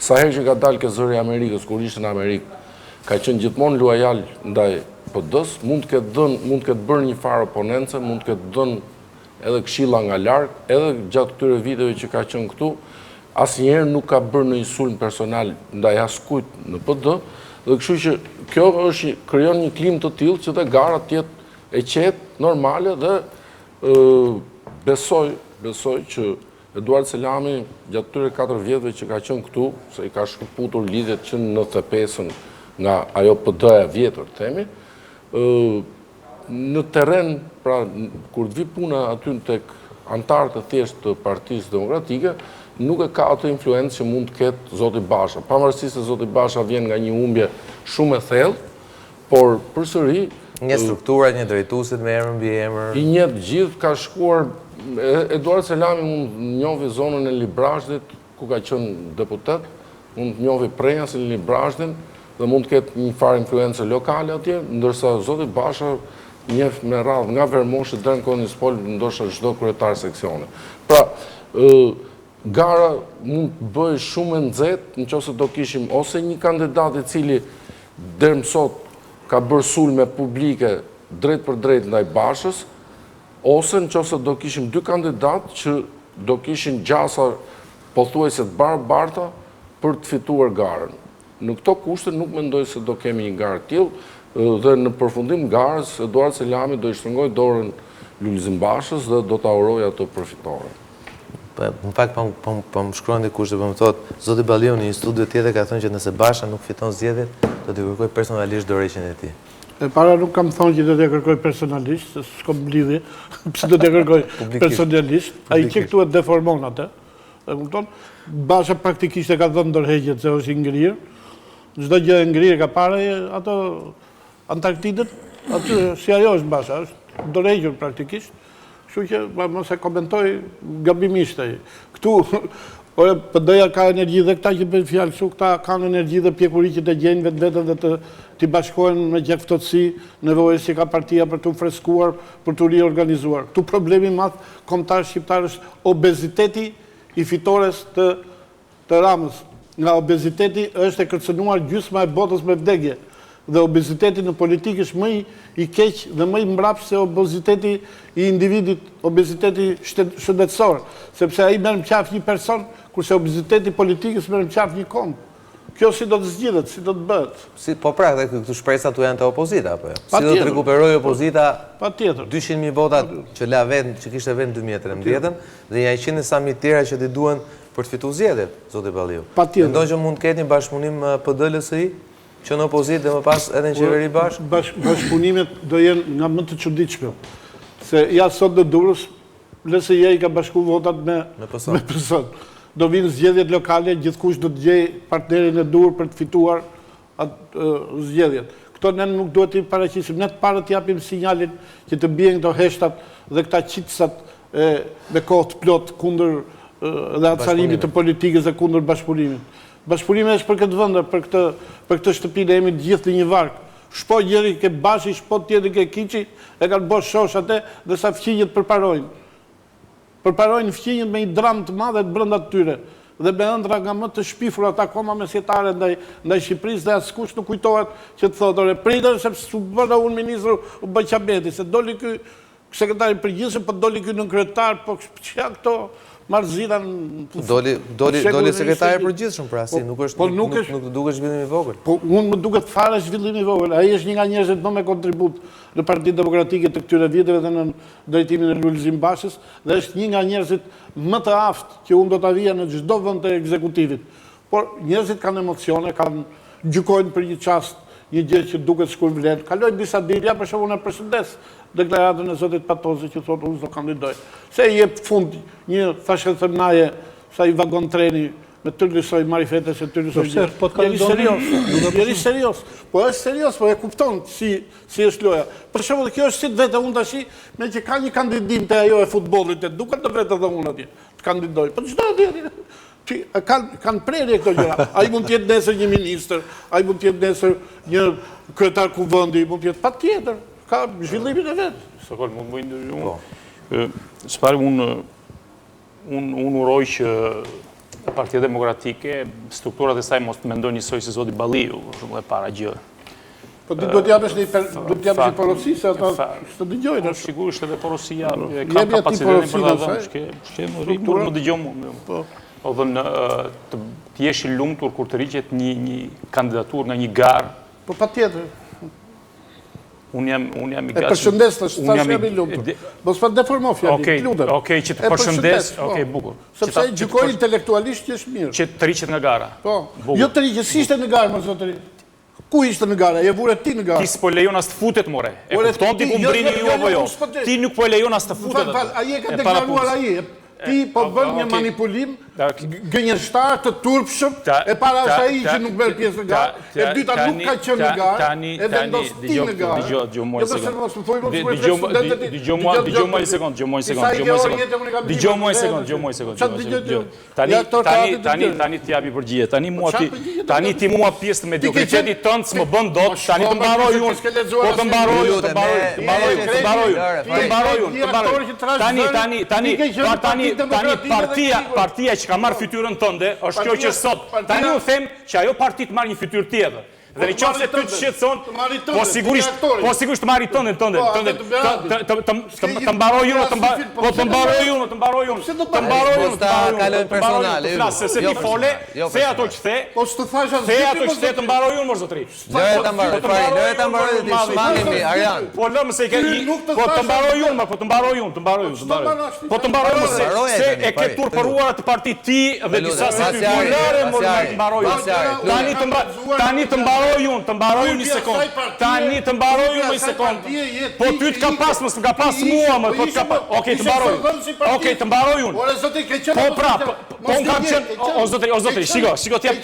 Sa herë që ka dalë ke zëri i Amerikës, kur ishte në Amerikë, ka qenë gjithmonë luajal ndaj PD-s, mund të ketë bërë një farë oponence, mund të ketë dhënë edhe këshilla nga larg, edhe gjatë këtyre viteve që ka qenë këtu, asnjëherë nuk ka bërë një sulm personal ndaj askujt në PD, dhe kështu që kjo krijon një klim të tillë që të gara të jetë e qetë, normale dhe besoj që Eduard Selami gjatë këtyre 4 vjetëve që ka qenë këtu, se i ka shkëputur lidhjet që në 95-ën nga ajo PD-ja vjetër, themi, në terren, pra, kur të vi puna aty tek antarët e thjeshtë të Partisë Demokratike, nuk e ka atë influencë që mund të ketë zoti Basha. Pavarësisht se zoti Basha vjen nga një humbje shumë e thellë, por përsëri një struktura, një drejtuesit me emër mbi emër. I njeh gjithë, ka shkuar Eduard Selami mund njohë zonën e Librazhdit, ku ka qenë deputet, mund njohë Prenjasin e Librazhdin dhe mund të ketë një farë influencë lokale atje, ndërsa zoti Basha njeh me radhë nga Vermoshi deri në Konispol, ndoshta çdo kryetar seksioni. Pra, gara mund të bëjë shumë e nxehtë nëse do kishim ose një kandidat i cili deri më sot ka bërë sulme publike drejt për drejt ndaj Bashës, ose nëse do kishim 2 kandidat që do kishin gjasa pothuajse të barabarta për të fituar garën. Në këto kushte nuk mendoj se do kemi një garë tillë, dhe në përfundim garës, Eduard Selami do i shtrëngoj dorën Lulzim Bashës dhe do ta urojë atë përfitore. Në fakt, po më shkruan dikush dhe po më thotë, zoti Balliu në një studio tjetër ka thënë që nëse Basha nuk fiton zgjedhjet, do t'i kërkoj personalisht dorëheqjen e tij. E para nuk kam thonë që do t'ja kërkoj personalisht, se s'kom lidhje, pse do t'ja kërkoj personalisht, ai që këtu e deformon atë. E kupton? Basha praktikisht e ka dhënë dorëheqjen se është i ngrirë. Çdo gjë e ngrirë ka parë ato Antarktidën, aty si ajo është Basha, është dorëhequr praktikisht. Kështu që mos e komentoj gabimisht ai. Këtu PD-ja ka energji dhe këta që bëjnë fjalë kështu, këta kanë energji dhe pjekuri që të gjejnë vetveten dhe të bashkohen me gjaftësi nevojës që ka partia për të freskuar, për të riorganizuar. Këtu problemi i madh kombëtar shqiptar është obeziteti i fitores të Ramës. Nga obeziteti është e kërcënuar gjysma e botës me vdekje. Dhe obeziteti në politikë është më i keq dhe më i mbrapsht se obeziteti i individit, obeziteti shëndetësor, sepse ai merr në qaf një person, kurse obeziteti politikës merr në qaf një kom. Kjo si do të zgjidhet, si do të bëhet? Po pra, dhe këtu shpresat tu janë të opozita, apo jo? Si do të rikuperojë opozita 200.000 vota që la vend, që kishte vend 2013 dhe ja 100 sa mijë tjera që t'i duhen për të fituar zgjedhjet, zoti Balliu. Mendon që mund të ketë një bashkëpunim PD-LSI? Që në opozit dhe më pas edhe në qeveri bashkë? Bashkëpunimet do jenë nga më të çuditshme. Se ja sot në Durrës, LSI ka bashku votat me person. Do vinë zgjedhjet lokale, gjithkush do të gjejë partnerin e dur për të fituar zgjedhjet. Këto ne nuk duhet të paraqisim, ne të parë të japim sinjalin që të bien këto heshtat dhe këta qitësat me kohë të plot kundër dhe atësarimit të politikës dhe kundër bashkëpunimit. Bashkëpunimi është për këtë vend, për këtë shtëpinë e jemi të gjithë në një varg. Shpo njëri ke Bashi, shpo tjetri ke Kiçi, e kanë bërë shosh atë dhe sa fqinjet përparojnë. Përparojnë fqinjet me një dramë të madhe të brenda të tyre. Dhe me ëndra nga më të shpifurat akoma mesjetare ndaj Shqipërisë dhe askush nuk kujtohet që të thotë, ore, pritën sepse u bëra unë ministru u bë Qameti, se doli ky sekretari i përgjithshëm, po doli ky nënkretar, po çka këto marrë zida Doli sekretari i përgjithshëm, pra si, nuk të duket zhvillim i vogël. Po unë më duket fare zhvillim i vogël. Ai është një nga njerëzit më me kontribut në Partinë Demokratike të këtyre viteve dhe në drejtimin e Lulzim Bashës, dhe është një nga njerëzit më të aftë që unë do ta vija në çdo vend të ekzekutivit. Por njerëzit kanë emocione, gjykojnë për një çast, një gjë që duket sikur vlen. Kalojnë disa ditë, për shembull në përshëndes deklaratën e zotit Patozi që thotë unë do kandidoj. Se i jep fund një thashë themnaje sa i vagon treni me të lësoj marifete se të lësoj gjë. Jeri serios. Po është serios, po e kupton si është loja. Për shembull, kjo është si vetë unë tash me që ka një kandidim te ajo e futbollit, duket të vetë edhe unë atje të kandidoj. Po çdo ditë kanë prerje këto gjëra. Ai mund të jetë nesër një ministër, ai mund të jetë nesër një kryetar kuvendi, mund të jetë patjetër. Ka zhvillimin e vet. Sokol, mund më ndërgjumë. Çfarë unë uroj që Partia Demokratike, strukturat e saj mos të mendojnë njësoj si zoti Balliu, shumë e para gjë. Po ti do t'japësh një porosi se ata s'të dëgjojnë. Sigurisht edhe porosia ka kapacitetin për ta dhënë. Më dëgjon mua. O dhe të jesh i lumtur kur të rriqet një kandidatur nga një garë. Po patjetër. Unë jam i gatshëm. E përshëndes të jam i lumtur. Mos pa deformo fjalën, lutem. Okej, që të përshëndes, okej, bukur. Sepse gjykoj intelektualisht që është mirë. Që të rriqet nga gara. Po. Jo të rriqet, si ishte në garë, më zotëri. Ku ishte në gara? Je vure ti në gara. Ti s'po lejon as të futet, more. E kupton ti ku mbrini ju apo jo? Ti nuk po lejon as të futet. Ai e ka deklaruar ai. Ti po bën një manipulim gënjeshtar të turpshëm, e para është ai që nuk bën pjesë në garë, e dyta nuk ka qenë në garë, e vendos ti në garë. Dëgjoj mua një sekond. Dëgjoj mua një sekond. Dëgjoj mua një sekond. Tani të japi përgjigje. Tani ti mua pjesë të mediokritetit tënd s'më bën dot, tani të mbaroj unë. Po të mbaroj unë. Partia që ka marrë fytyrën tënde, është kjo që sot. Tani u them që ajo parti të marrë një fytyrë tjetër. Dhe në qoftë se ty të shqetëson, po sigurisht të marrë tënde, të mbaroj unë, po të mbaroj unë. Po ta kalojnë personale. Se ti fole, the ato që the, të mbaroj unë, mërë zotri. Lëre ta mbaroj dhe ti shmangemi, Arjan. Po lëmë se i ke i, po të mbaroj unë, po të mbaroj unë. Po të mbaroj unë, se e ke turpëruar të parti ti dhe disa se ty lëre, mërë të mbaroj unë. Tani të mbaroj unë një sekund. Tani të mbaroj unë një sekund. Po ty të ka pas, mësë më ka pas mua, më po të ka pas. Okej, të mbaroj unë. Okej, të mbaroj unë. Po pra, po unë kam qenë, o zotri, shiko t'jep.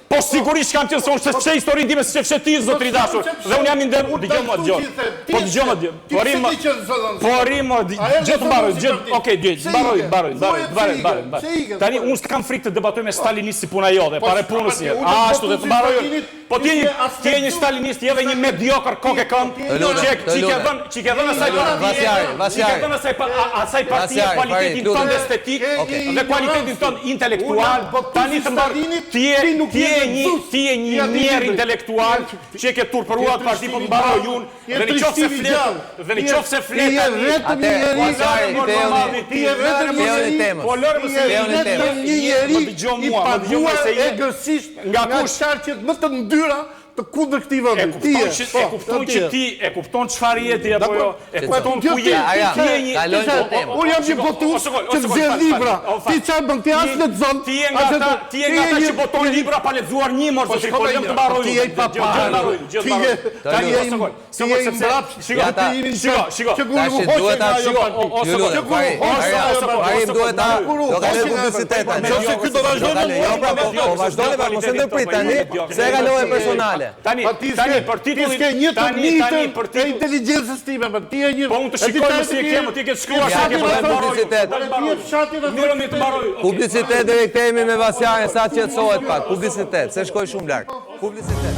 Po sigurisht kam qenë se unë shfshe historinë time se shfshe ti, zotri dashur. Dhe unë jam i nderuar, dëgjoj mua dëgjoj. Po dëgjoj mua dëgjoj. Po rrim, gjë të mbaroj, okej, mbaroj. Tani unë s'kam frikë të debatoj me stalinistë si puna jote, pare punës je. Ashtu dhe të mbaroj unë. Po ti je një stalinist, je dhe një mediokër kokë këmbë, që ke dhënë asaj partie kualitetin tënd estetik dhe kualitetin tënd intelektual. Tani të mbaroj, ti je një njerë intelektual që e ke turpëruar atë parti, po të mbaroj unë. Dhe në qofë se fletë, ti je vetëm një njeri i paguar egërsisht nga qarqet më të ndyra të kundër këtij vendi. E kupton çfarë je ti apo jo? E kupton ku je? Unë jam një botues që nxjerr libra. Ti çfarë bën? Ti as lexon. Ti je nga ata që boton libra pa lexuar një mor zotri, po jam të mbaroj. Ti je i paparë. Tani je shiko. Tash duhet ta Po vazhdoni, pa mos e ndërprit tani, se e kalove personale. Tani për titullin, ti s'ke një të mitër e inteligjencës time, ti e një... Po unë të shikoj më si e kemë, ti ke të shkruar se ke për të mbaroj. Publicitet dhe kthehemi me Vasjarin sa të qetësohet pak. Publicitet, se shkoj shumë larg. Publicitet.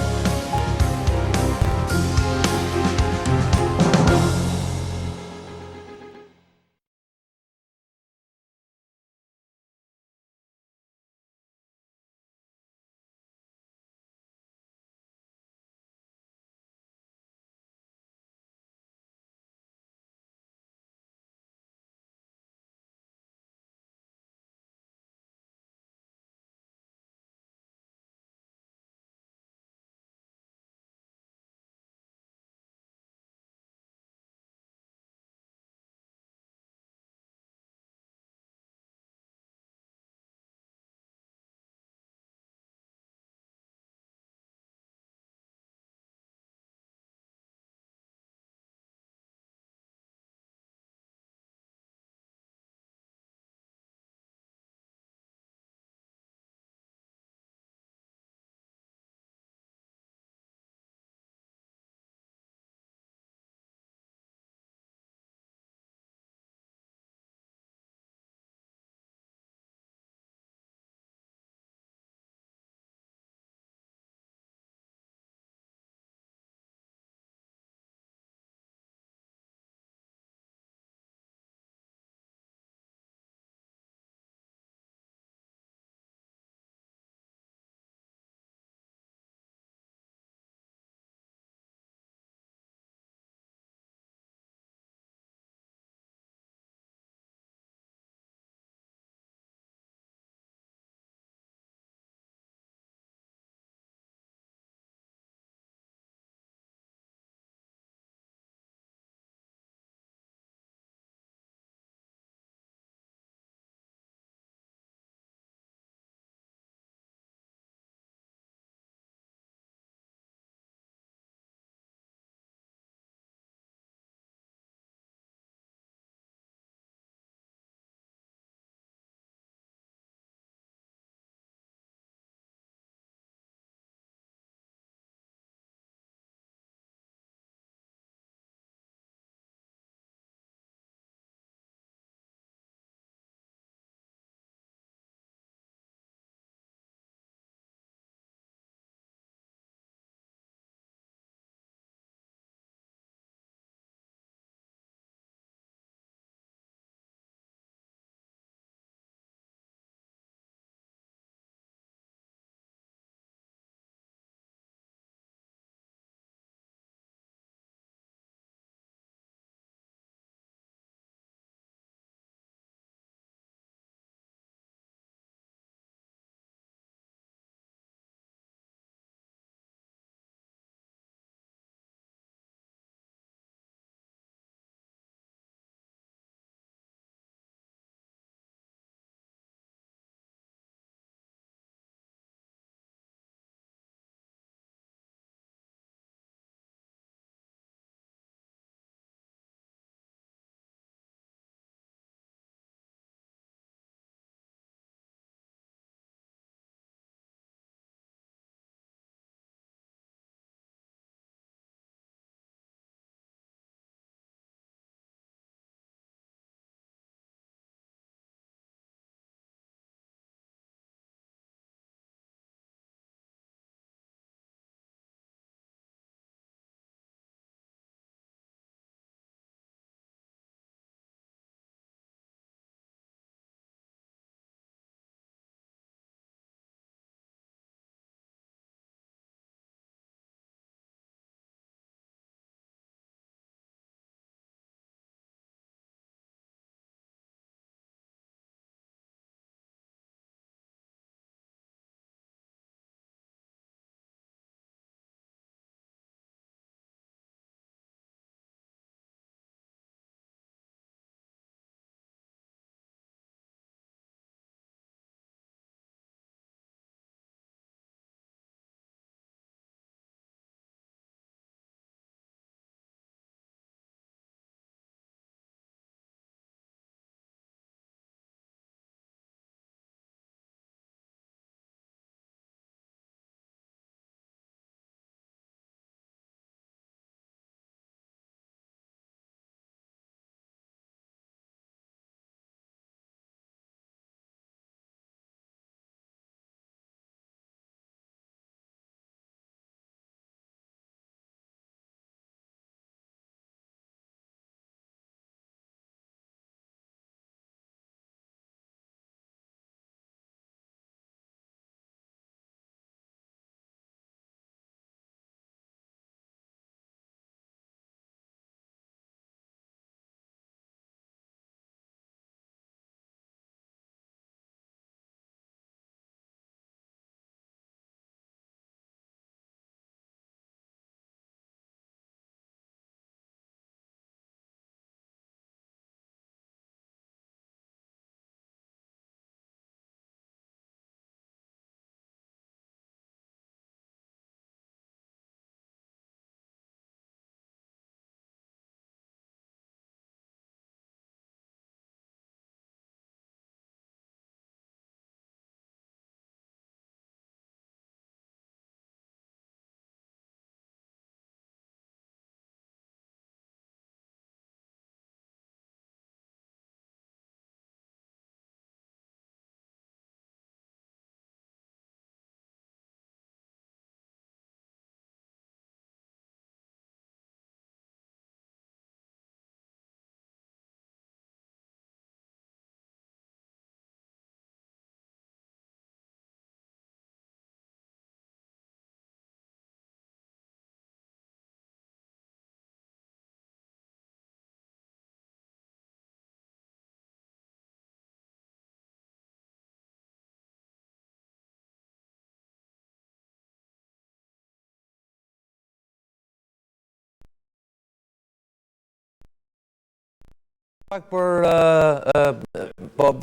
Pak për...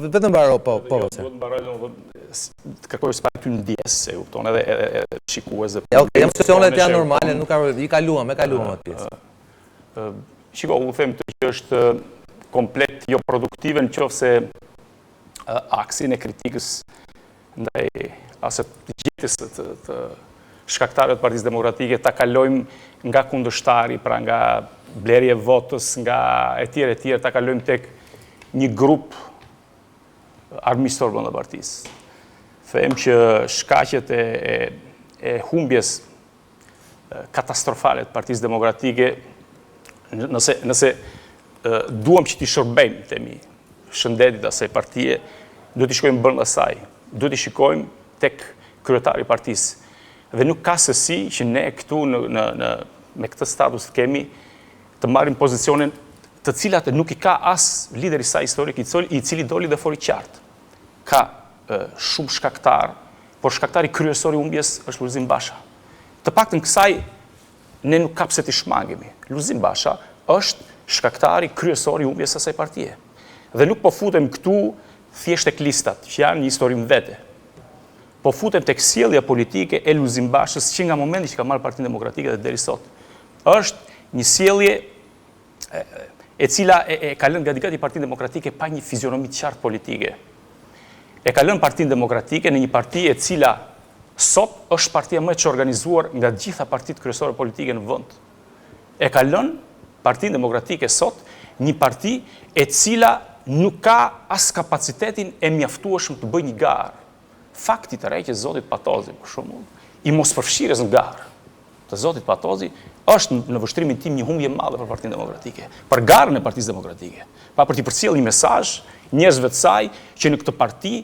Vetëm baro, po. Duhet mbaroj të kërkoj së pak ty në ndjes, se u tonë edhe shikues dhe... Jam sesionet janë normale, nuk ka i kaluam atë pjesë. Shiko, u them të që është komplet jo produktive në qofë se aksin e kritikës ndaj aset gjithës të shkaktarët Partisë Demokratike ta kalojmë nga kundërshtari, pra nga blerje votës, nga e tjerë, ta kalojmë tek një grup armiqësor brenda partisë. Them që shkaqet e humbjes katastrofale të Partisë Demokratike, nëse duam që t'i shërbejmë temi shëndetit asaj partie, duhet t'i shkojmë brenda saj, duhet t'i shikojmë tek kryetari i partisë. Dhe nuk ka sesi që ne këtu me këtë status të kemi të marrim pozicionin të cilat nuk i ka as lideri sa historik i cili doli dhe fori qartë. Ka shumë shkaktar, por shkaktari kryesor i humbjes është Lulzim Basha. Të paktën kësaj ne nuk ka pse t'i shmangemi. Lulzim Basha është shkaktari kryesor i humbjes asaj partie. Dhe nuk po futem këtu thjesht tek listat, që janë një histori më vete. Po futem tek sjellja politike e Lulzim Bashës që nga momenti që ka marrë Partinë Demokratike dhe deri sot. Është një sjellje e cila e ka lënë gati Partinë Demokratike pa një fizionomi të qartë politike. E ka lënë Partinë Demokratike në një parti e cila sot është partia më e çorganizuar nga të gjitha partitë kryesore politike në vend. E ka lënë Partinë Demokratike sot një parti e cila nuk ka as kapacitetin e mjaftueshëm të bëjë një garë. Fakti të rejtë Zotit Patozi, për shembull, i mos përfshirjes në garë të Zotit Patozi, është në vështrimin tim një humbje madhe për Partinë Demokratike, për garën e Partisë Demokratike, pa për t'i përcjellë një mesazh njerëzve të saj që në këtë parti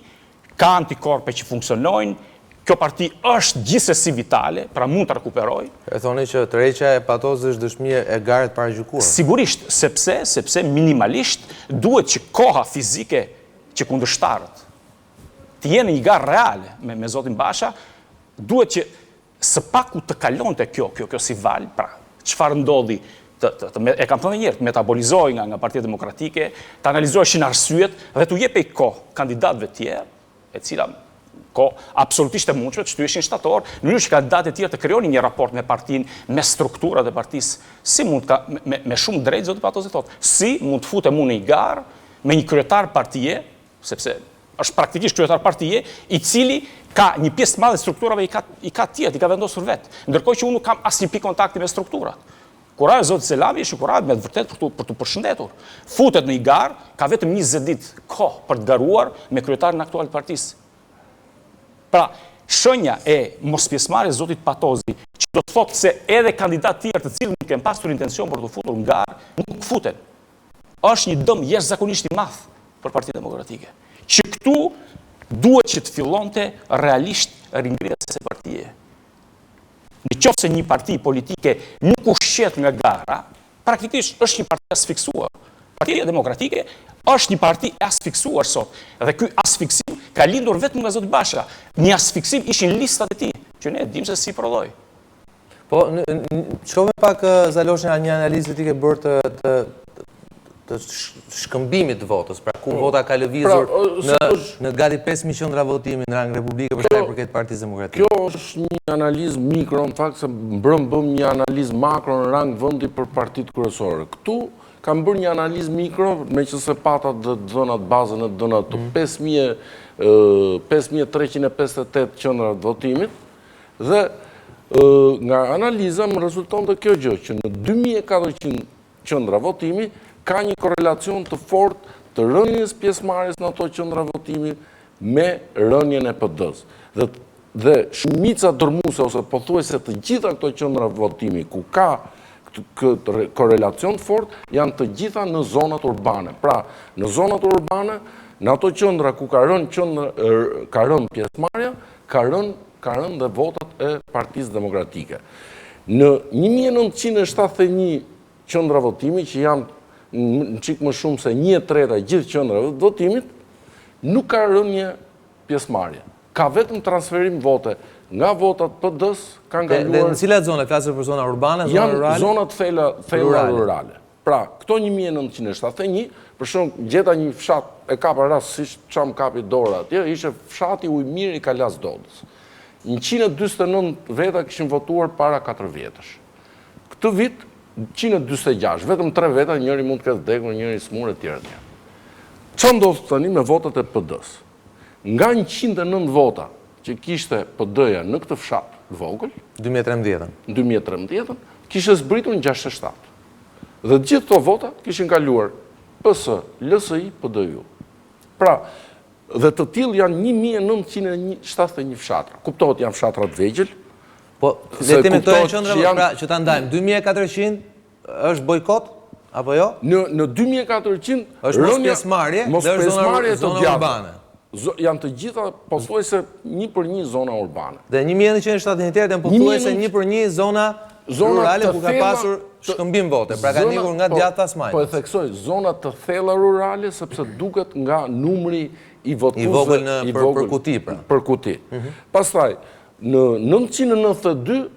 ka antikorpe që funksionojnë, kjo parti është gjithsesi vitale, pra mund të rekuperojë. E thoni që tërheqja e Patozit është dëshmi e garët paragjykuar. Sigurisht, sepse minimalisht duhet që koha fizike që kundërshtarët të jenë një garë reale me Zotin Basha, duhet që së paku të kalonte kjo si val, pra, çfarë ndodhi, e kam thënë njërë, të metabolizoj nga Partia Demokratike, të analizojshin arsyet dhe të jepej kohë kandidatëve tjerë, e cila kohë absolutisht e mundshme, të shtyeshin shtator, në mënyrë që kandidatë e tjerë të krijonin një raport me partinë, me strukturat e partisë, si mund me shumë drejt, Zoti Patozi thotë, si mund të futem unë në një garë me një kryetar partie, sepse është praktikisht kryetar partie, i cili ka një pjesë të madhe strukturave i ka tjetë, i ka vendosur vetë. Ndërkohë që unë nuk kam asnjë pikë kontakti me strukturat. Kura e Zotit Selami është kura me vërtet për të përshëndetur. Futet në një garë, ka vetëm 20 ditë kohë për të garuar me kryetarin aktual të partisë. Pra, shenja e mospjesëmarrjes Zotit Patozi, që do të thotë se edhe kandidatë tjerë të cilët nuk kanë pasur intencion për të futur në garë, nuk futen. Është një dëm jashtëzakonisht i madh për Partinë Demokratike. Që këtu duhet që të fillonte realisht ringritja e partie. Në qoftë se një parti politike nuk ushqet nga gara, praktikisht është një parti asfiksuar. Partia Demokratike është një parti asfiksuar sot. Dhe ky asfiksim ka lindur vetëm nga Zoti Basha. Një asfiksim ishin listat e tij, që ne dim se si prodhoi. Po, shkome pak Zaloshin një analizë që ti ke bërë të shkëmbimit të votës, pra ku vota ka lëvizur në gati 5.000 qendra votimi në rang republike për sa i përket Partisë Demokratike. Kjo është një analizë mikro, në fakt se bëm një analizë makro në rang vendi për partitë kryesore. Këtu kam bërë një analizë mikro, meqense pata dhënat bazën e dhënat të 5.358 qendra të votimit, dhe nga analiza më rezulton të kjo gjë, që në 2.400 qendra votimi ka një korelacion të fortë të rënjes pjesëmarrjes në ato qendra votimi me rënjen e PD-s. Dhe shumica dërmuese ose pothuajse të gjitha këto qendra votimi ku ka këtë korelacion të fortë janë të gjitha në zonat urbane. Pra, në zonat urbane, në ato qendra ku ka rënë pjesëmarrja, ka rënë dhe votat e Partisë Demokratike. Në 1971 qendra votimi, që janë në qikë më shumë se 1/3 gjithë qendrave të votimit, nuk ka rënje pjesëmarrje. Ka vetëm transferim vote nga votat PD-s, ka ngaluar... Dhe në cilat zone, flasër për zona urbane, zona rurale? Janë zonat thella rurale. Pra, këto 1971, për shumë gjeta një fshat, e kapa rastësisht, çam kapi dora atje, ishte fshati Ujmiri i Kalas Dodës. 149 veta kishin votuar para 4 vjetësh. Këtë vit, 146, vetëm 3 veta, njëri mund të ketë vdekur, njëri smur e tjerë tjerë. Çfarë ndodh tani me votat e PD-s? Nga 109 vota që kishte PD-ja në këtë fshat vogël, 2013, kishte zbritur në 67. Dhe gjithë këto vota kishin kaluar PS, LSI, PDU. Pra, dhe të tillë janë 1971 fshatra. Kuptohet janë fshatrat vegjël. Po, le të mentojmë qendra pra që ta ndajmë. 2400 është bojkot apo jo? Në 2400 është mos pjesëmarrje dhe është zona urbane. Janë të gjitha pothuajse 1/1 zona urbane. Dhe 1978 janë pothuajse 1/1 zona rurale ku ka pasur shkëmbim vote, pra ka nikur nga djathtë as majtë. Po e theksoj, zona të thella rurale, sepse duket nga numri i votuesve i vogël për kuti, pra. Për kuti. Pastaj, në 1992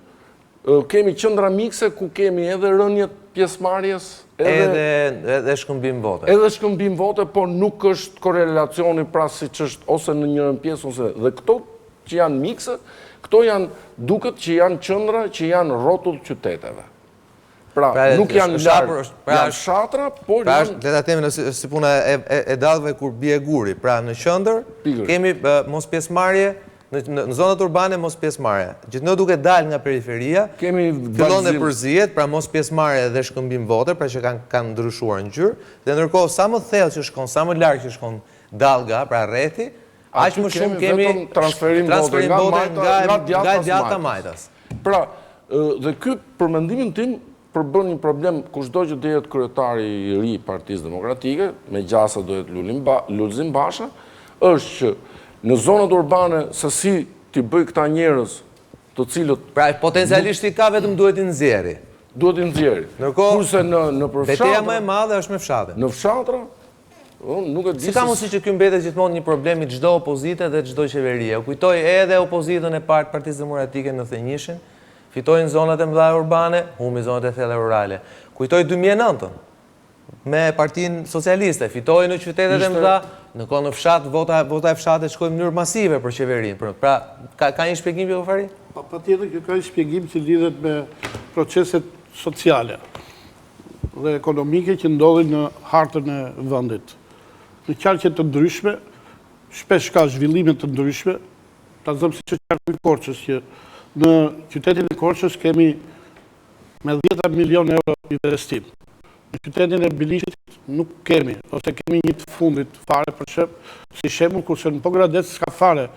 kemi qendra mikse ku kemi edhe rënjet pjesëmarrjes, edhe shkëmbim vote. Edhe shkëmbim vote, por nuk është korelacioni pra siç është ose në njërën pjesë ose dhe këto që janë mikse, këto janë duket që janë qendra që janë rrotull qyteteve. Pra, nuk janë larg, janë fshatra, por janë... Le ta themi si puna e dallëve kur bie guri. Pra, në qendër kemi mos pjesëmarrje, në zonat urbane mos pjesëmarrje. Gjithmonë duke dalë nga periferia, fillon dhe përzihet, pra mos pjesëmarrje dhe shkëmbim vote, pra që kanë ndryshuar ngjyrë, dhe ndërkohë sa më thellë që shkon, sa më larg që shkon dallga, pra rrethi, aq më shumë kemi transferim vote nga djata majtas. Pra, dhe ky për mendimin tim përbën një problem kushdo që do jetë kryetari i ri i Partisë Demokratike, me gjasa do jetë Lulzim Basha, është që në zonat urbane se si t'i bëj këta njerëz të cilët... Pra, potencialisht i ka vetëm duhet i nxjerri. Duhet i nxjerri. Kurse në për fshatra... Betejë më e madhe është me fshatin. Në fshatra, nuk e di... Si ka mundësi që ky mbetet gjithmonë një problem i çdo opozite dhe çdo qeverie. U kujtoj edhe opozitën e Partisë Demokratike në thënjishin, fitojnë zonat e mëdha urbane, humbi zonat e thella rurale. Kujtoj 2009-ën, me Partinë Socialiste, fitojnë në qytetet e mëdha, në kohë në fshat, vota e fshatit shkojnë në mënyrë masive për qeverinë. Pra, ka një shpjegim për fari? Patjetër që ka një shpjegim që lidhet me proceset sociale dhe ekonomike që ndodhin në hartën e vendit. Në qarqe të ndryshme, shpesh ka zhvillime të ndryshme, ta zëmë si që qarku i Korçës, që në qytetin e Korçës kemi me 10 milion euro investim. Në qytetin e Bilishit nuk kemi, ose kemi një të fundit fare për si shembull, kurse në Pogradec s'ka fare.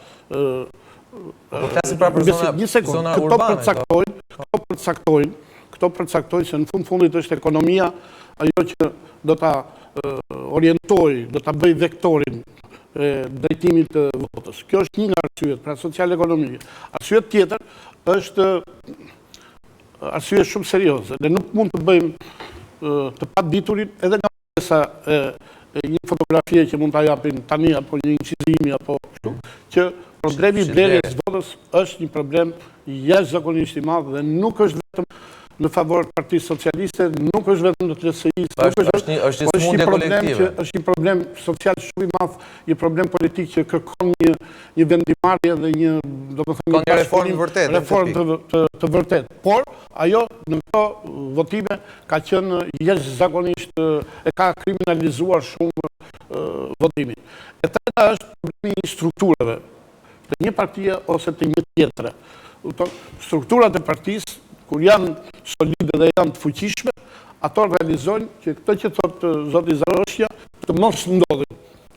Zona urbane. Këto përcaktojnë se në fundit është ekonomia ajo që do ta orientoj, do ta bëj vektorin drejtimit të votës. Kjo është një nga arsyet, pra social-ekonomike. Arsyet tjetër është arsye shumë serioze, dhe nuk mund të bëjmë të pat diturin edhe nga pjesa një fotografie që mund të japin tani, apo një incizimi, apo që problemi blerjes votës është një problem jashtëzakonisht i madh dhe nuk është vetëm në favor Partisë Socialiste, nuk është vetëm në të LSI-s, është një problem social shumë i madh, një problem politik që kërkon një vendimarrje dhe një, do të thënë, një reformë të vërtet. Por ajo në këto votime ka qenë jashtëzakonisht e ka kriminalizuar shumë votimin. E treta është problemi i strukturave të një partie ose të një tjetre. Strukturat e partisë kur janë solide dhe janë të fuqishme, ato realizojnë që këtë që thotë zoti Zaroshja të mos ndodhin.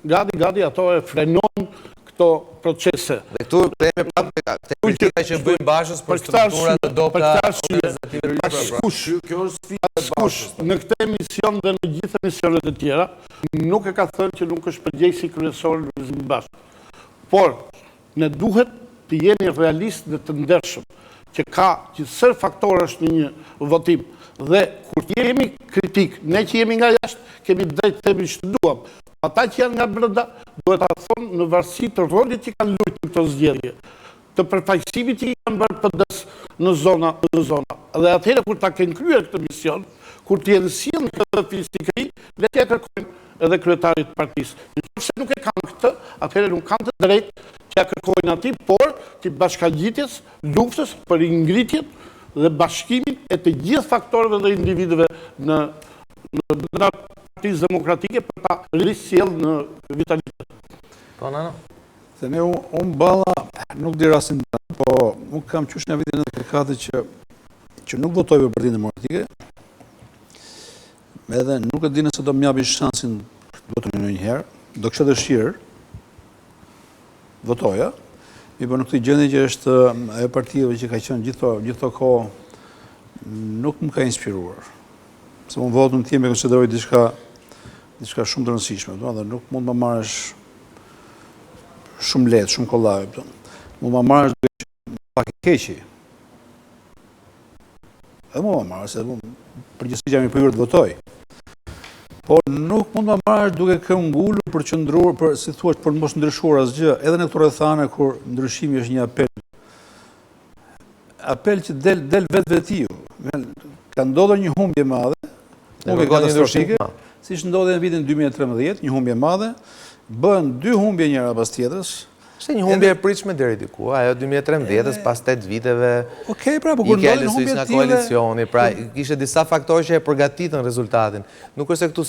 Gati ato e frenojnë këto procese. Dhe këtu kemi prapë te kritika që bëjnë Bashës për strukturat të dobta organizative. Kjo është sfida e Bashës. Në këtë emision dhe në gjithë emisionet e tjera, nuk e ka thënë që nuk është përgjegjësi kryesor Lulzim Basha. Por ne duhet të jemi realist dhe të ndershëm, që ka gjithësër faktorë është në një votim. Dhe kur jemi kritik, ne që jemi nga jashtë, kemi drejt të themi që duam. Ata që janë nga brenda, duhet ta thonë në varësi të rolit që kanë luajtur këto zgjedhje, të përfaqësimit që kanë bërë PD-s në zona. Dhe atëherë kur ta kenë kryer këtë mision, kur t'jenë sjellë në këtë fizikëri, le t'ja kërkojnë edhe kryetarit të partisë. Nëse nuk e kanë këtë, atëherë nuk kanë të drejtë t'ja kërkojnë atij, por t'i bashkagjitjes, luftës për ngritjen dhe bashkimin e të gjithë faktorëve dhe individëve në Partisë Demokratike për ta risjellë në vitalitet. Po, Nano? Dhe ne, unë balla, nuk di rastin të, po unë kam qysh në vitin e kërkate që nuk votoj për Partinë Demokratike, edhe nuk e di nëse do m'japi shansin të votoj në njëherë, do kështë dëshirë, votoja, mi për në këtë gjendje që është ajo partive që ka qenë gjithë kohë, nuk më ka inspiruar. Se unë votën time konsideroj diçka shumë të rëndësishme, dhe nuk mund më marrësh shumë lehtë, shumë kollaj, mund më marrësh duke pak i keqi. Edhe mund më marrësh, se përgjithësisht jam i përhyrë të votoj. Po nuk mund të marrësh duke këmbgulur për qëndruar, për si thuaç, për mos ndryshuar asgjë, edhe në këto rrethana kur ndryshimi është një apel që del vetvetiu. Ka ndodhur një humbje madhe, humbje katastrofike, siç ndodhi në vitin 2013, një humbje madhe, bën dy humbje njëra pas tjetrës. Ishte një humbje e pritshme deri diku, ajo 2013 pas 8 viteve. Okej, pra, po kur ndodhin humbje nga koalicioni, pra kishte disa faktorë që e përgatitën rezultatin. Nuk është se këtu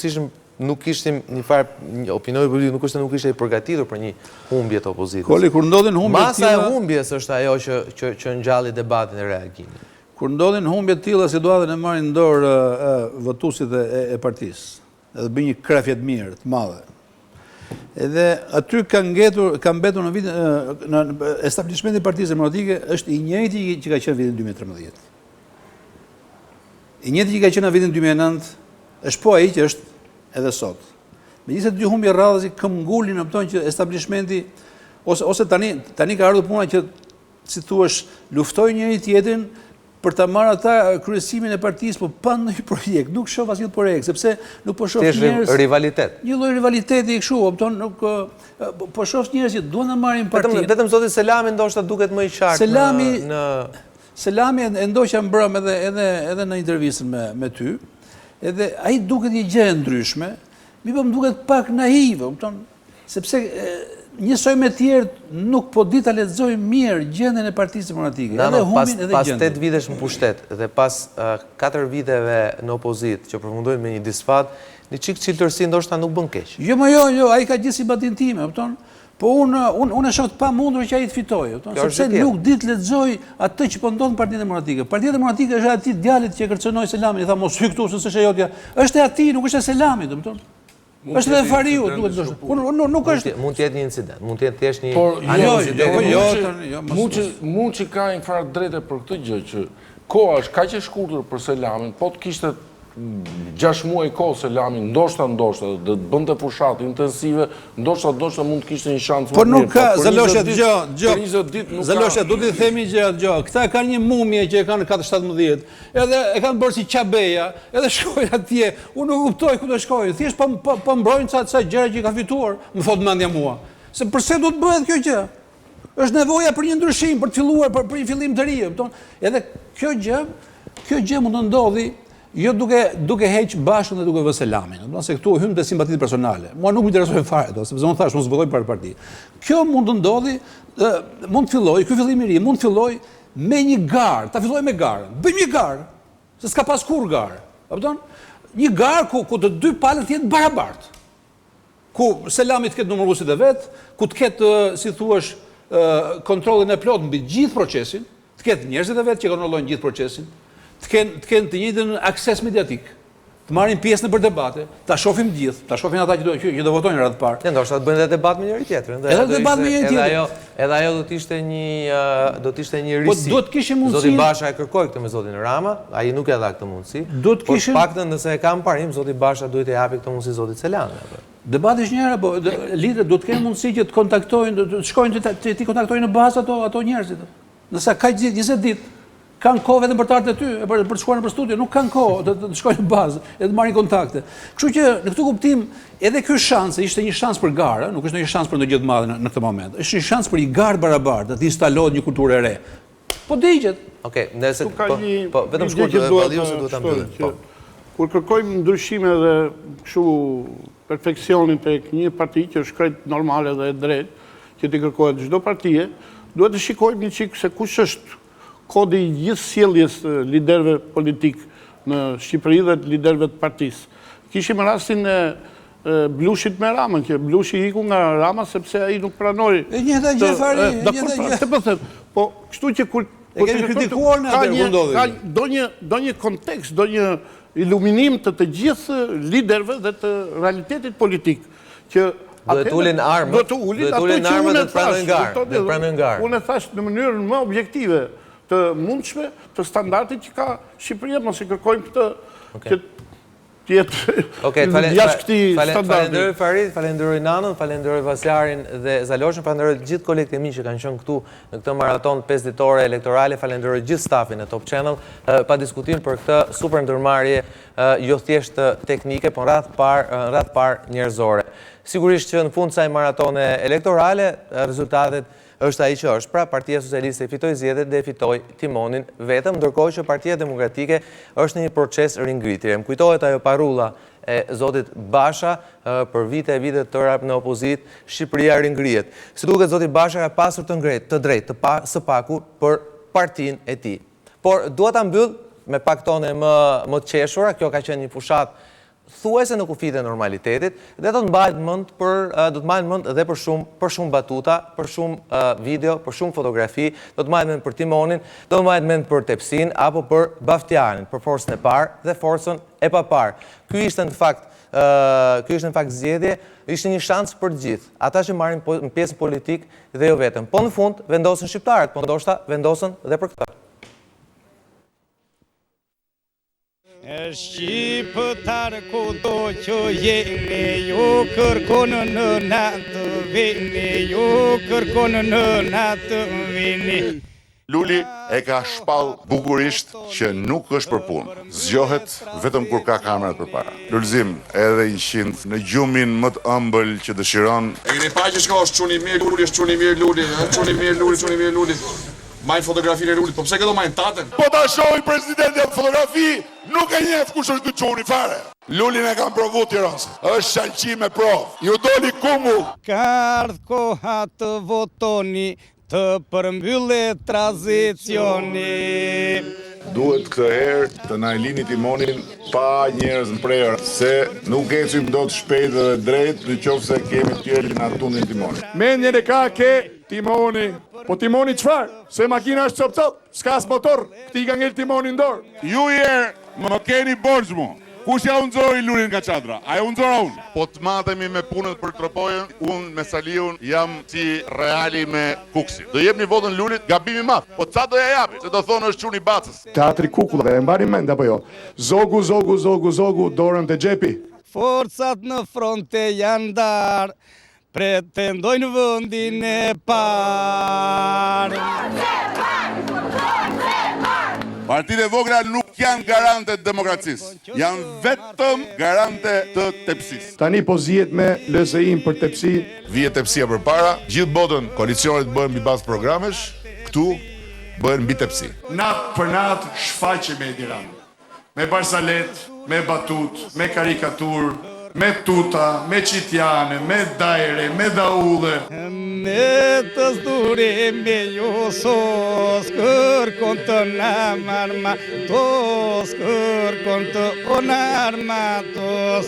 nuk kishtim një farë opinioni politik, nuk është se nuk ishte i përgatitur për një humbje të opozitës. Koli, kur ndodhin humbje të masa e humbjes është ajo që ngjalli debatin e reagimit. Kur ndodhin humbje të tilla, situatën e marrin dorë votuesit e partisë, edhe bën një krefje të mirë, të madhe. Edhe aty ka mbetur në vitin në establishmenti i Partisë Demokratike është i njëjti që ka qenë vitin 2013. I njëjti që ka qenë në vitin 2009 është po ai që është edhe sot. Megjithëse dy humbje rradhësi këmbgulin në kupton që establishmenti ose tani ka ardhur puna që si thuaç luftojnë njëri tjetrin për ta marrë ata kryesimin e partisë, po pa ndonjë projekt, nuk shoh asnjë projekt, sepse nuk po shoh njerëz. Rivalitet. Një lloj rivaliteti kështu, kupton, nuk po shoh njerëz që duan ta marrin partinë. Vetëm zoti Selami ndoshta duket më i qartë në Selami e ndoqja mbrëm edhe në intervistën me ty, edhe ai duket një gjë e ndryshme, mi po më duket pak naive, kupton, sepse njësoj me tjerë nuk po di ta lexojë mirë gjendjen e Partisë Demokratike. Edhe humbin edhe gjendjen. Pas 8 vitesh në pushtet dhe pas 4 viteve në opozit që përfundojnë me një disfat, një çik çiltërsi ndoshta nuk bën keq. Jo, ai ka gjithë simpatinë time, kupton? Po unë e shoh të pamundur që ai të fitojë, kupton? Sepse nuk di të lexoj atë që po ndodh në Partinë Demokratike. Partia Demokratike është aty djalit që kërcënoi Selamin, i tha mos hy këtu se s'është jotja. Është e atij, nuk është e Selamit, kupton? Është edhe Fariu, duhet të thosh. Nuk është. Mund të jetë një incident, mund të jetë thjesht një Muçi ka një farë drejtë për këtë gjë që koha është kaq e shkurtër për Selamin, po të kishte 6 muaj kohë Selami, ndoshta do të bënte fushatë intensive, ndoshta mund të kishte një shans më mirë. Po nuk ka Zalosha Zalosha, do t'i themi gjë. Këta kanë një mumje që e kanë 4-17, edhe e kanë bërë si Qabeja, edhe shkojnë atje. Unë nuk kuptoj ku do shkojnë, thjesht po mbrojnë ca gjëra që kanë fituar, më thot mendja mua. Se pse do të bëhet kjo gjë? Është nevoja për një ndryshim, për të filluar, për një fillim të ri, kupton? Edhe kjo gjë mund të ndodhi jo duke heq Bashkën dhe duke vë Selamin, se këtu hyn te simpatitë personale. Mua nuk më interesojnë fare ato, sepse unë thash mos votoj për parti. Kjo mund të ndodhi, mund të fillojë, ky fillim i ri mund të fillojë me një garë, ta fillojë me garën. Bëjmë një garë, se s'ka pas kur garë. Kupton? Një garë ku të dy palët jenë barabartë. Ku Selami të ketë numëruesit e vet, ku të ketë, si thuaç, kontrollin e plotë mbi gjithë procesin, të ketë njerëzit e vet që kontrollojnë gjithë procesin. Të kenë të njëjtën akses mediatik, të marrin pjesë në për debate, ta shohim gjithë, ta shohin ata që do votojnë radhë parë. Ne ndoshta të bëjnë edhe debat me njëri tjetrin. Edhe debat me njëri tjetrin. Edhe ajo do të ishte një risi. Po duhet kishim mundësi. Zoti Basha e kërkoi këtë me zotin Rama, ai nuk e dha këtë mundësi. Duhet kishim. Po paktën nëse e kam parim, zoti Basha duhet të japi këtë mundësi zotit Selanit. Debati është njëra, po liderët duhet të kenë mundësi që të kontaktojnë, të shkojnë të kontaktojnë në bazë ato njerëzit. Nëse ka 20 ditë kanë kohë vetëm për të ardhur aty, për të shkuar në studio, nuk kanë kohë të shkojnë në bazë e të marrin kontakte. Kështu që në këtë kuptim, edhe ky shans ishte një shans për garë, nuk është një shans për ndonjë gjë të madhe në këtë moment. Është një shans për një garë barabartë, të instalohet një kulturë e re. Po digjet. Okej, nëse po vetëm shkurt vallëu se duhet ta mbyllim. kur kërkojmë ndryshime dhe kështu perfeksionin tek një parti që është krejt normale dhe e drejtë, që t'i kërkohet çdo partie, duhet të shikojmë një çik se kush është kodi i gjithë sjelljes liderëve politik në Shqipëri dhe liderëve të partisë. Kishim rastin e Blushit me Ramën, që Blushi iku nga Rama sepse ai nuk pranoi. E njëjta gjë fare, e njëjta gjë. Po, kështu që kur e keni kritikuar në atë ku ndodhi. Ka do një kontekst, do një iluminim të gjithë liderëve dhe të realitetit politik që duhet ulin armët, duhet ulin armët dhe të pranojnë garë. Unë e thash në mënyrën më objektive të mundshme të standardit që ka Shqipëria, mos i kërkojmë këtë tjetë jashtë këtij standardi. Falenderoj Farid, falenderoj Nanën, falenderoj Vaslarin dhe Zaloshin, falenderoj gjithë kolegët e mi që kanë qenë këtu në këtë maraton 5 ditore elektorale, falenderoj gjithë stafin e Top Channel, pa diskutim për këtë super ndërmarrje jo thjesht teknike, por rreth par njerëzore. Sigurisht që në fund kësaj maratone elektorale, rezultatet është ai që është. Pra, Partia Socialiste fitoi zgjedhjet dhe fitoi timonin vetëm, ndërkohë që Partia Demokratike është në një proces ringritjeje. Më kujtohet ajo parulla e zotit Basha për vite e vite të tëra në opozit, Shqipëria ringrihet. Si duket, zoti Basha ka pasur të drejtë, së paku për partinë e tij. Por dua ta mbyll me pak tone më të qeshura, kjo ka qenë një fushat thuajse në kufit e normalitetit, dhe do të mbajnë mend edhe për shumë batuta, për shumë video, për shumë fotografi, do të mbajnë mend për timonin, do të mbajnë mend për tepsin, apo për baftianin, për forcën e parë dhe forcën e paparë. Ky ishte në fakt zgjedhje, ishte një shans për gjithë, ata që marrin pjesë politik dhe jo vetëm. Po në fund vendosen shqiptarët, po ndoshta vendosen dhe për këtë. Shqiptar kudo që jeni, ju kërkon në natë vini, ju kërkon në natë vini. Luli e ka shpall bukurisht që nuk është për punë. Zgjohet vetëm kur ka kamerat përpara. Lulzim edhe 100 në gjumin më të ëmbël që dëshiron. E keni pa që shka është çuni mirë Luli, është çuni mirë Luli, çuni mirë Luli. Majnë fotografinë e Lulit, po pse këto majnë tatën? Po ta shohin presidenti atë fotografi, nuk e njeh kush është ky çuni fare. Lulin e kanë provu Tiranës. Është shalqi me provë. Ju doli kumu. Ka ardhur koha të votoni, të përmbyllet tranzicioni. Duhet këtë herë të na lini timonin pa njerëz në prerë, se nuk ecim dot shpejt dhe drejt nëse kemi tjerë që na tundin timonin. Mendjen e ka ke timoni. Po timoni çfarë? Se makina është cop-cop, s'ka as motor, këti ka ngel timoni në dorë. Ju herë më keni borxh mu. Kush ja unxori Lulin nga çadra? A e unxora unë? Po të matemi me punën për tropojën, unë me Saliun jam si Reali me Kuksi. Do jepni votën Lulit, gabim i madh. Po ça do ja japi? Se do thonë është çuni bacës. Teatri kukullave, e mbani mend apo jo? Zogu, dorën te xhepi. Forcat në fronte janë ndarë, pretendojnë vëndin e parë. Partitë e vogla nuk janë garante të demokracisë, janë vetëm garante të tepsisë. Tani po zihet me LSI-n për tepsi. Vije tepsia përpara, gjithë botën koalicionet bëhen mbi bazë programesh, këtu bëhen mbi tepsi. Natë për natë shfaqemi me Tiranë. Me barsalet, me batut, me karikatur, me tuta, me qitjane, me dajre, me daulle. Me të zduri me ju sos, kërkon të armatos, kërkon të armatos.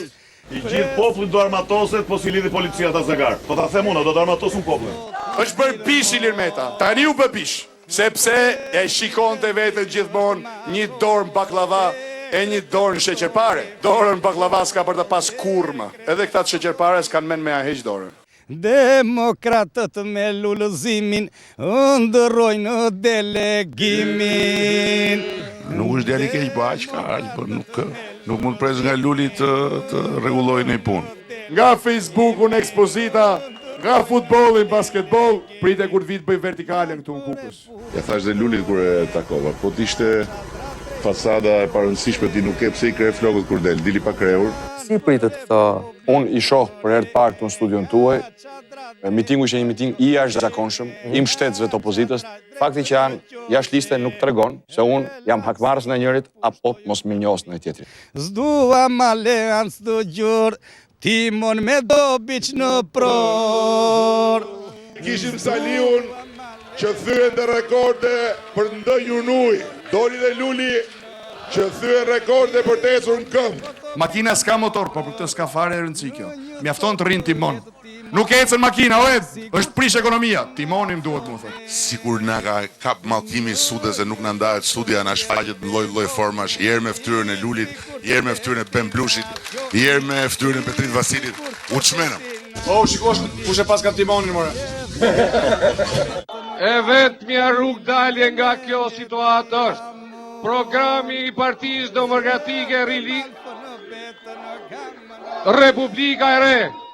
I gjithë popullit do armatoset, po si lidhi policia ta zagar. Po ta them unë, do të armatosun popullin. Është bërë pish Ilirmeta, tani u bë pish, sepse e shikonte vetën gjithmonë një dorë baklava e një dorë në sheqerpare. Dorën baklava s'ka për të pas kurrë. Edhe këta të sheqerpare s'kan mend me ja heq dorën. Demokratët me lullëzimin ndërrojnë delegimin. Nuk është djali keq, po aq ka, por nuk mund prezë nga Luli të rregullojë në punë. Nga Facebooku në ekspozita, nga futbolli, basketbol, prite kur vit bëj vertikalen këtu në Kukës. Ja thash dhe Lulit kur e takova, po t'ishte fasada e parëndësishme ti nuk e pse i kre flokët kur del, dili pa krehur. Si pritet këto? Unë i shoh për herë të parë këtu në studion tuaj. Mitingu ishte një miting i jashtëzakonshëm, i mbështetësve të opozitës. fakti që janë jashtë liste nuk tregon se unë jam hakmarrës në njërit apo mos minjos në tjetrit. Zdua ma lean s'do gjur, timon me dobiq në pror. Kishim Saliun që thyen dhe rekorde për ndë junuj. Doli dhe Luli që thyen rekorde për të ecur në këmbë. Makina s'ka motor, po për këtë s'ka fare rëndësi kjo. Mjafton të rinë timon. Nuk ecën makina, është prish ekonomia. Timonim duhet më thënë. Sikur na ka kap mallkimi sude se nuk na ndahet studia, na shfaqet në lloj formash, herë me fytyrën e Lulit, herë me fytyrën e Pemblushit, herë me fytyrën e Petrit Vasilit. U çmenëm. Shikosh kush e pas ka timonin, more. E vetmja rrugë dalje nga kjo situatë është programi i Partisë Demokratike Republika e Re.